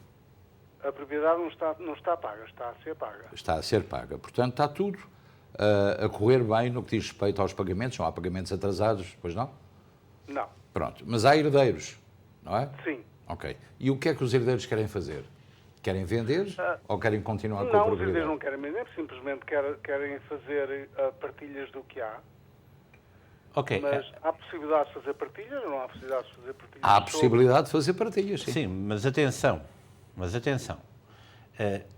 A propriedade não está paga, está a ser paga. Está a ser paga. Portanto, está tudo a correr bem no que diz respeito aos pagamentos. Não há pagamentos atrasados, pois não? Não. Pronto. Mas há herdeiros, não é? Sim. Ok. E o que é que os herdeiros querem fazer? Querem vender ou querem continuar com a propriedade? Não, os herdeiros não querem vender, simplesmente querem fazer partilhas do que há. Okay. Mas há possibilidade de fazer partilhas ou não há possibilidade de fazer partilhas? Há a possibilidade de fazer partilhas, sim. Sim, mas atenção.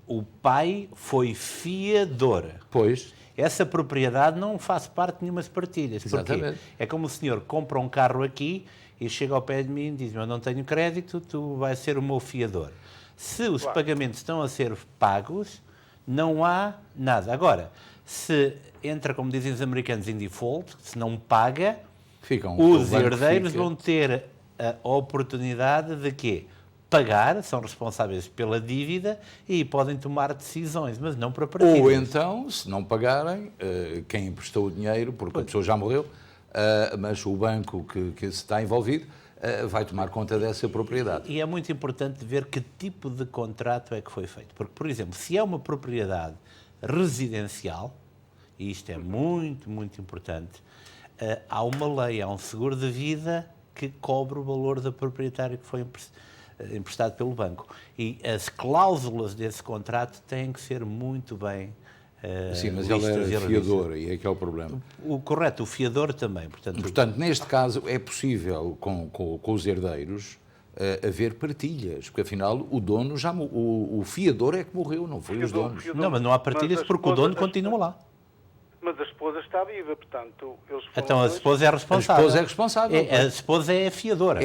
O pai foi fiador. Pois. Essa propriedade não faz parte de nenhuma partilhas. Exatamente. É como o senhor compra um carro aqui e chega ao pé de mim e diz: eu não tenho crédito, tu vais ser o meu fiador. Se os pagamentos estão a ser pagos, não há nada. Agora, se entra, como dizem os americanos, em default, se não paga, os herdeiros vão ter a oportunidade de quê? Pagar, são responsáveis pela dívida e podem tomar decisões, mas não para partilhas. Ou então, se não pagarem, quem emprestou o dinheiro, porque a pessoa já morreu, mas o banco que está envolvido vai tomar conta dessa propriedade. E é muito importante ver que tipo de contrato é que foi feito. Porque, por exemplo, se é uma propriedade residencial, e isto é muito, muito importante, há uma lei, há um seguro de vida que cobre o valor da proprietária que foi emprestado pelo banco. E as cláusulas desse contrato têm que ser muito bem sim, mas ele era fiador e é que é o problema. Correto, o fiador também. Portanto, neste caso, é possível, com os herdeiros, haver partilhas, porque afinal o dono já o fiador é que morreu, não foi os donos. Não, mas não há partilhas porque o dono continua lá. Mas a esposa está viva, portanto... Então a esposa é responsável. A esposa é responsável. A esposa é a fiadora.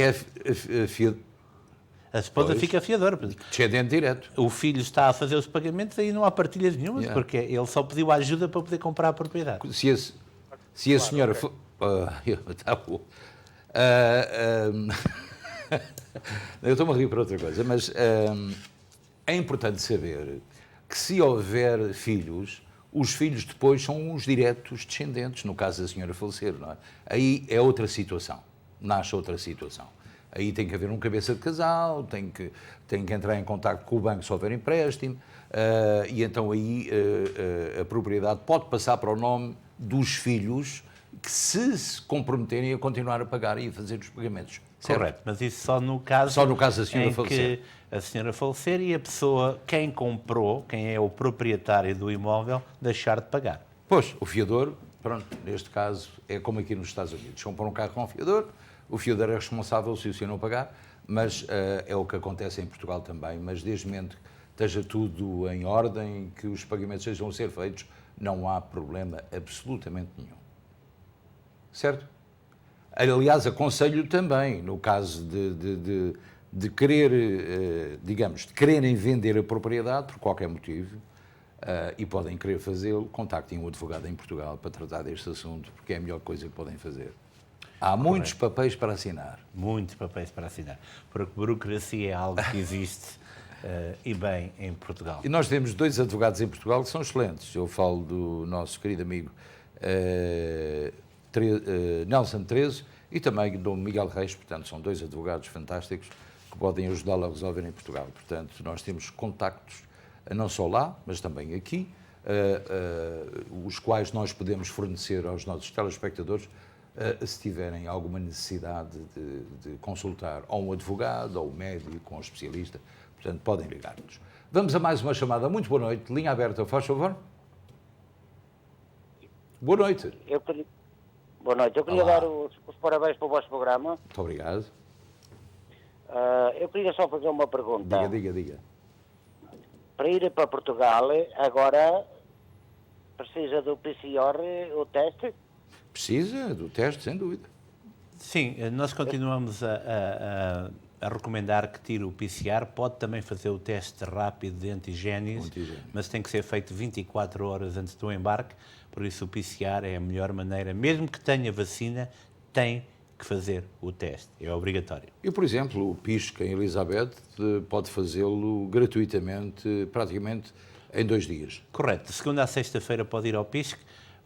A esposa fica fiadora. Descendente direto. O filho está a fazer os pagamentos, aí não há partilhas nenhumas, porque ele só pediu ajuda para poder comprar a propriedade. Se a senhora... Está bom. Eu estou-me a rir para outra coisa, mas é importante saber que se houver filhos, os filhos depois são os diretos descendentes, no caso da senhora falecer, não é? Aí é outra situação, nasce outra situação. Aí tem que haver um cabeça de casal, tem que entrar em contacto com o banco se houver empréstimo, e então aí a propriedade pode passar para o nome dos filhos que se comprometerem a continuar a pagar e a fazer os pagamentos. Certo? Correto, mas isso só no caso da senhora falecer. A senhora falecer e a pessoa, quem comprou, quem é o proprietário do imóvel, deixar de pagar. Pois, o fiador, pronto, neste caso é como aqui nos Estados Unidos. Compram um carro com o fiador é responsável se o senhor não pagar, mas é o que acontece em Portugal também, mas desde o momento que esteja tudo em ordem, que os pagamentos sejam a ser feitos, não há problema absolutamente nenhum. Certo? Aliás, aconselho também, no caso de querer, digamos, de quererem vender a propriedade por qualquer motivo, e podem querer fazê-lo, contactem um advogado em Portugal para tratar deste assunto, porque é a melhor coisa que podem fazer. Há muitos papéis para assinar. Muitos papéis para assinar, porque burocracia é algo que existe e bem em Portugal. E nós temos 2 advogados em Portugal que são excelentes. Eu falo do nosso querido amigo Nelson Trezo e também do Miguel Reis, portanto são 2 advogados fantásticos que podem ajudá-lo a resolver em Portugal. Portanto, nós temos contactos, não só lá, mas também aqui, os quais nós podemos fornecer aos nossos telespectadores se tiverem alguma necessidade de consultar ou um advogado, ou um médico, ou um especialista. Portanto, podem ligar-nos. Vamos a mais uma chamada. Muito boa noite. Linha aberta, faz favor. Boa noite. Boa noite. Eu queria dar os parabéns para o vosso programa. Muito obrigado. Eu queria só fazer uma pergunta. Diga. Para ir para Portugal, agora precisa do PCR, o teste? Precisa do teste, sem dúvida. Sim, nós continuamos a recomendar que tire o PCR. Pode também fazer o teste rápido de antigénios, mas tem que ser feito 24 horas antes do embarque. Por isso o PCR é a melhor maneira. Mesmo que tenha vacina, tem que fazer o teste. É obrigatório. E, por exemplo, o PISC em Elizabeth pode fazê-lo gratuitamente, praticamente em 2 dias. Correto. De segunda a sexta-feira pode ir ao PISC.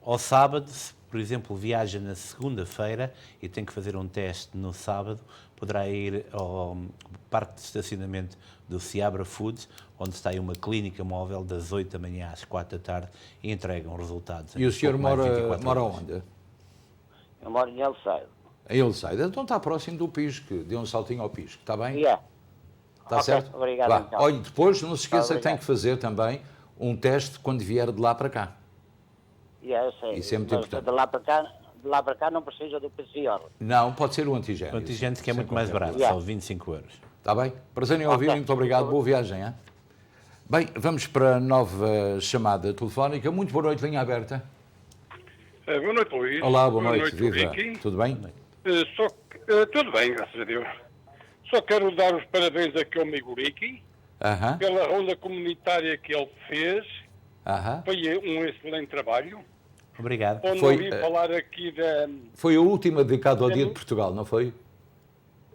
Ao sábado, se, por exemplo, viaja na segunda-feira e tem que fazer um teste no sábado, poderá ir ao parque de estacionamento do Seabra Foods, onde está aí uma clínica móvel das 8 da manhã às 4 da tarde e entregam resultados. E o senhor mora onde? Eu moro em Hillside. Em Hillside. Então está próximo do PISC. Dê um saltinho ao PISC. Está bem? Yeah. Está certo? Obrigado. Então. Olha, depois não se esqueça que Obrigado. tem que fazer também um teste quando vier de lá para cá. Eu sei. Isso é muito importante. De lá para cá não precisa do PCR. Não, pode ser o antigênio. O antigênio que é muito mais barato, Yeah. só 25 euros. Está bem? Prazer em ouvir, muito obrigado, boa viagem. Hein? Bem, vamos para a nova chamada telefónica. Muito boa noite, linha aberta. Boa noite, Luís. Olá, boa noite, viva. Ricky. Tudo bem? Tudo bem, graças a Deus. Só quero dar os parabéns aqui ao amigo Ricky pela ronda comunitária que ele fez. Foi um excelente trabalho. Obrigado. Onde ouvi falar aqui da... Foi a última dedicada ao Dia de Portugal, não foi?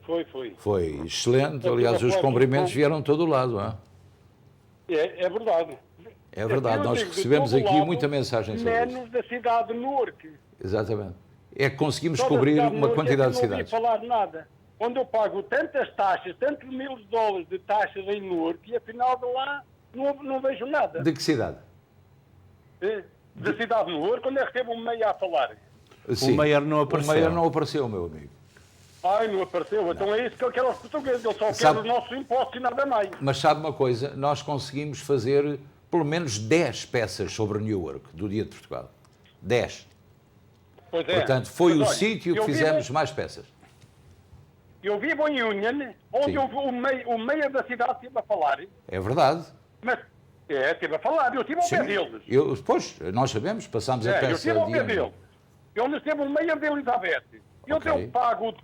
Foi. Foi excelente. Aliás, os cumprimentos vieram de todo o lado. É verdade. É verdade, nós digo, de recebemos todo aqui lado, muita mensagem sobre isso. menos da cidade de Newark. Exatamente. É que conseguimos Só da cobrir cidade de uma Newark quantidade de é que não ouvi cidades. falar nada. Onde eu pago tantas taxas, tantos $1.000 de taxas em Newark, e afinal de lá não vejo nada. De que cidade? Da cidade de Newark, quando é que recebo um meia a falar? Sim. O Meier não apareceu. O Meier não apareceu, meu amigo. Ai, não apareceu. Não. Então é isso que eu quero aos portugueses. Eu só Sabe... quero os nossos impostos e nada mais. Mas sabe uma coisa? Nós conseguimos fazer pelo menos 10 peças sobre Newark, do Dia de Portugal. 10. Pois é. Portanto, foi Mas, o olha, sítio que fizemos mais peças. Eu vivo em Union, onde o meia da cidade estive a falar. É verdade. Mas, estive a falar. Eu estive ao pé deles. Pois, nós sabemos, passámos a peça eu estive ao pé de deles. Onde esteve o meia de Elizabeth. Eu pago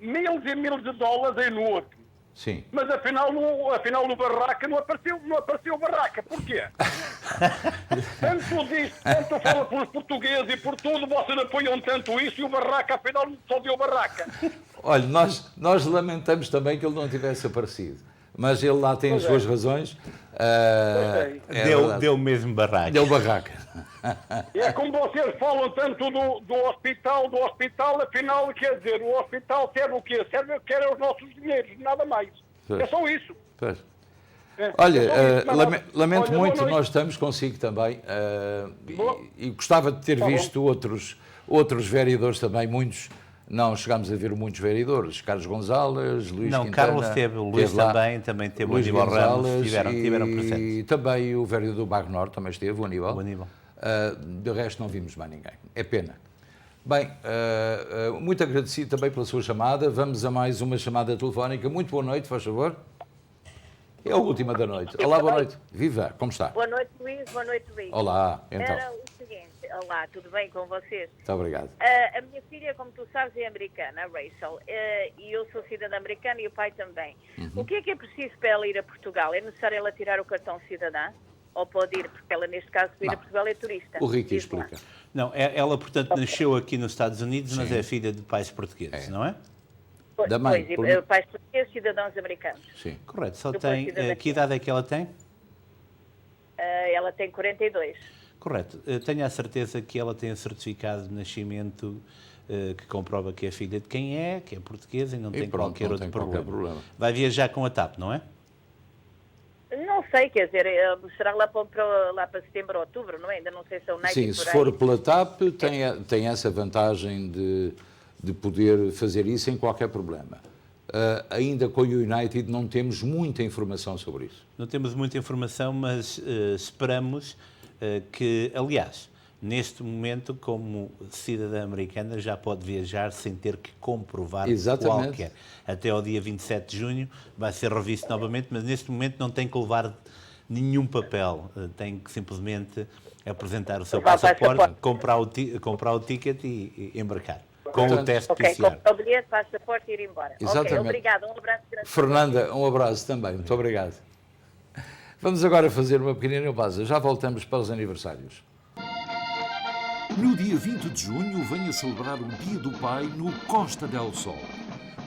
milhos e milhos de dólares em Newark. Sim. Mas afinal no Barraca não apareceu o Barraca. Porquê? tanto fala pelos portugueses e por tudo, vocês apoiam tanto isso e o Barraca afinal só deu Barraca. Olha, nós lamentamos também que ele não tivesse aparecido. Mas ele lá tem as suas razões. Deu mesmo Barraca. Deu Barraca. É como vocês falam tanto do hospital, afinal, quer dizer, o hospital serve o quê? Serve que era os nossos dinheiros, nada mais. Pois. É só isso. Pois. Olha, lamento Olha, muito, nós estamos consigo também e gostava de ter visto outros vereadores também, muitos. Não chegámos a ver muitos vereadores. Carlos Gonzalez, Luís Quintana. Carlos teve, o Luís também teve, o Aníbal Ramos, tiveram presentes. E também o vereador Bagnor também esteve, o Aníbal. De resto não vimos mais ninguém. É pena. Bem, muito agradecido também pela sua chamada. Vamos a mais uma chamada telefónica. Muito boa noite, faz favor. É a última da noite. Olá, boa noite. Viva, como está? Boa noite, Luís. Boa noite, Luís. Olá, então. Era o seguinte, olá, tudo bem com vocês? Muito obrigado. A minha filha, como tu sabes, é americana, a Rachel, e eu sou cidadã americana e o pai também. O que é preciso para ela ir a Portugal? É necessário ela tirar o cartão cidadã? Ou pode ir, porque ela, neste caso, para ir a Portugal é turista? O Ricky explica. Não, ela, portanto, nasceu aqui nos Estados Unidos, mas é filha de pais portugueses, não é? Da mãe. Pois, pais portugueses, cidadãos americanos. Sim. Correto. Só tem... Que idade é que ela tem? Ela tem 42. Correto. Tenho a certeza que ela tem o certificado de nascimento que comprova que é filha de quem é, que é portuguesa e não tem qualquer outro problema. Vai viajar com a TAP, não é? Não sei, quer dizer, será lá para setembro ou outubro, não é? Ainda não sei se é o Nike. Sim, se for pela TAP, tem essa vantagem de poder fazer isso sem qualquer problema. Ainda com o United não temos muita informação sobre isso. Não temos muita informação, mas esperamos que, aliás, neste momento, como cidadã americana, já pode viajar sem ter que comprovar qualquer. Até ao dia 27 de junho vai ser revisto novamente, mas neste momento não tem que levar nenhum papel. Tem que simplesmente apresentar o seu passaporte, comprar o ticket e embarcar. Com o teste PCR. Comprar o bilhete, passaporte e ir embora. Exatamente. Ok, obrigado. Um abraço grande. Fernanda, um abraço também. Muito obrigado. Vamos agora fazer uma pequenina pausa. Já voltamos para os aniversários. No dia 20 de junho, venha celebrar o Dia do Pai no Costa del Sol.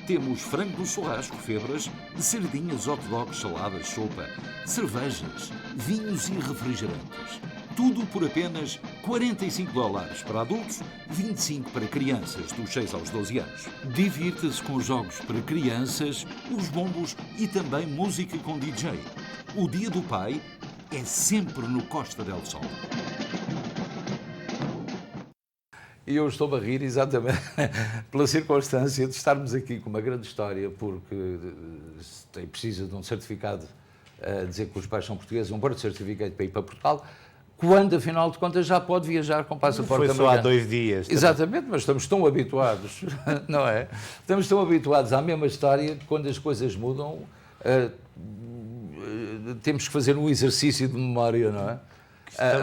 Temos frango do churrasco, febras, sardinhas, hot dogs, saladas, sopa, cervejas, vinhos e refrigerantes. Tudo por apenas $45 para adultos, 25 para crianças dos 6 aos 12 anos. Divirta-se com jogos para crianças, os bombos e também música com DJ. O Dia do Pai é sempre no Costa del Sol. E eu estou a rir exatamente pela circunstância de estarmos aqui com uma grande história, porque precisa de um certificado a dizer que os pais são portugueses, um birth certificate para ir para Portugal, quando, afinal de contas, já pode viajar com passaporte americano. Foi só há 2 dias. Exatamente, mas estamos tão habituados, não é? Estamos tão habituados à mesma história que quando as coisas mudam, temos que fazer um exercício de memória, não é?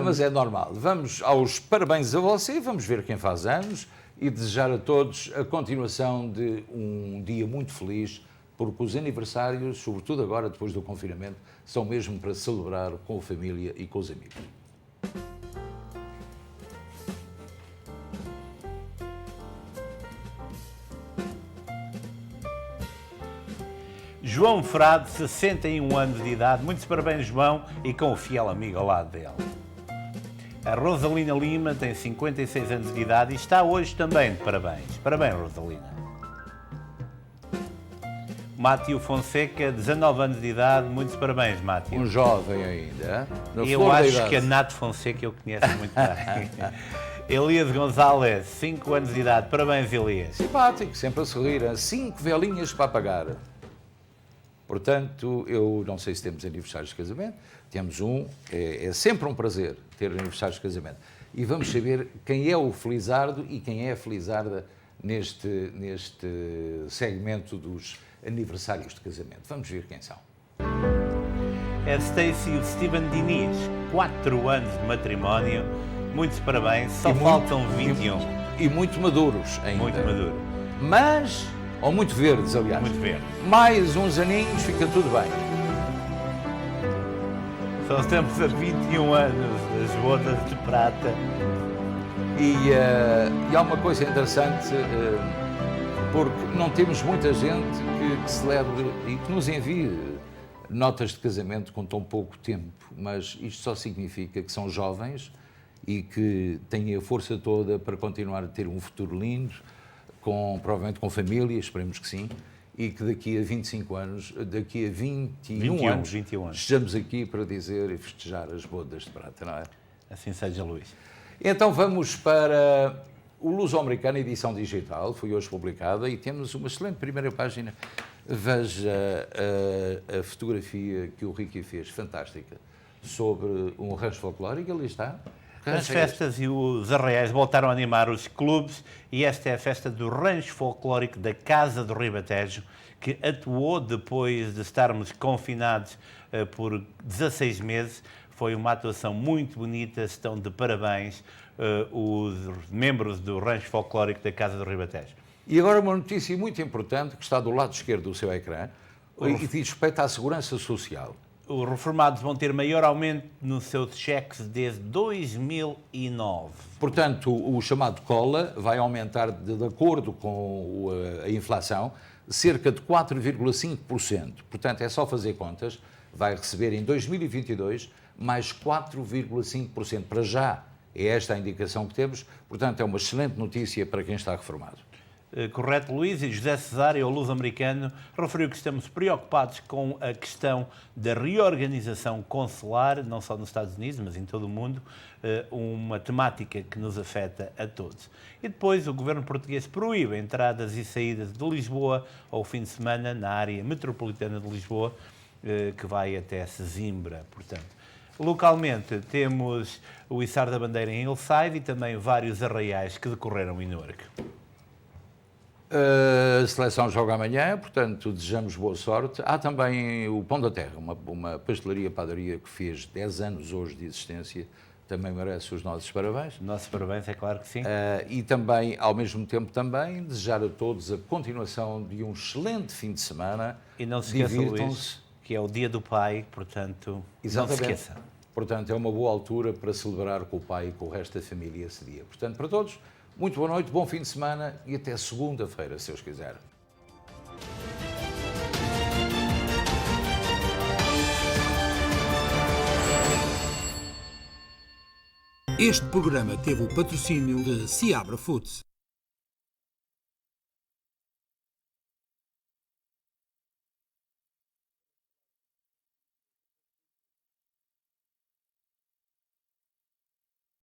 Mas é normal. Vamos aos parabéns a você, vamos ver quem faz anos e desejar a todos a continuação de um dia muito feliz, porque os aniversários, sobretudo agora, depois do confinamento, são mesmo para celebrar com a família e com os amigos. João Frade, 61 anos de idade. Muitos parabéns, João, e com o fiel amigo ao lado dele. A Rosalina Lima tem 56 anos de idade e está hoje também de parabéns. Parabéns, Rosalina. Mátio Fonseca, 19 anos de idade. Muitos parabéns, Mátio. Um jovem ainda. Eu acho que a Nato Fonseca eu conheço muito bem. Elias Gonzalez, 5 anos de idade. Parabéns, Elias. Simpático, sempre a sorrir. 5 velinhas para apagar. Portanto, eu não sei se temos aniversários de casamento, temos um, é sempre um prazer ter aniversários de casamento. E vamos saber quem é o felizardo e quem é a felizarda neste segmento dos aniversários de casamento. Vamos ver quem são. É Stacy e o Steven Diniz, 4 anos de matrimónio, muitos parabéns, só faltam 21. E muito maduros ainda. Muito maduros. Mas... ou muito verdes, aliás. Muito verdes. Mais uns aninhos, fica tudo bem. Só estamos a 21 anos das bodas de prata. E há uma coisa interessante, porque não temos muita gente que celebre e que nos envie notas de casamento com tão pouco tempo, mas isto só significa que são jovens e que têm a força toda para continuar a ter um futuro lindo, provavelmente com família, esperemos que sim, e que daqui a 25 anos, daqui a 21 anos, estejamos aqui para dizer e festejar as bodas de prata, não é? Assim seja, Luís. Então vamos para o Luso-Americano, edição digital, foi hoje publicada, e temos uma excelente primeira página. Veja a fotografia que o Ricky fez, fantástica, sobre um rancho folclórico, ali está. As festas e os arraiais voltaram a animar os clubes e esta é a festa do Rancho Folclórico da Casa do Ribatejo, que atuou depois de estarmos confinados por 16 meses. Foi uma atuação muito bonita, estão de parabéns os membros do Rancho Folclórico da Casa do Ribatejo. E agora uma notícia muito importante que está do lado esquerdo do seu ecrã e diz respeito à segurança social. Os reformados vão ter maior aumento nos seus cheques desde 2009. Portanto, o chamado COLA vai aumentar, de acordo com a inflação, cerca de 4,5%. Portanto, é só fazer contas, vai receber em 2022 mais 4,5%. Para já é esta a indicação que temos, portanto, é uma excelente notícia para quem está reformado. Correto, Luís? E José Cesário, o luso-americano, referiu que estamos preocupados com a questão da reorganização consular, não só nos Estados Unidos, mas em todo o mundo, uma temática que nos afeta a todos. E depois o governo português proíbe entradas e saídas de Lisboa ao fim de semana na área metropolitana de Lisboa, que vai até Sesimbra, portanto. Localmente temos o içar da bandeira em Hillside e também vários arraiais que decorreram em Newark. A seleção joga amanhã, portanto, desejamos boa sorte. Há também o Pão da Terra, uma pastelaria-padaria que fez 10 anos hoje de existência, também merece os nossos parabéns. Nossos parabéns, é claro que sim. E também, ao mesmo tempo, também desejar a todos a continuação de um excelente fim de semana. E não se esqueça, Luís, que é o Dia do Pai, portanto, exatamente. Não se esqueça. Portanto, é uma boa altura para celebrar com o pai e com o resto da família esse dia. Portanto, para todos, muito boa noite, bom fim de semana e até segunda-feira, se Deus quiser. Este programa teve o patrocínio de Seabra Foods.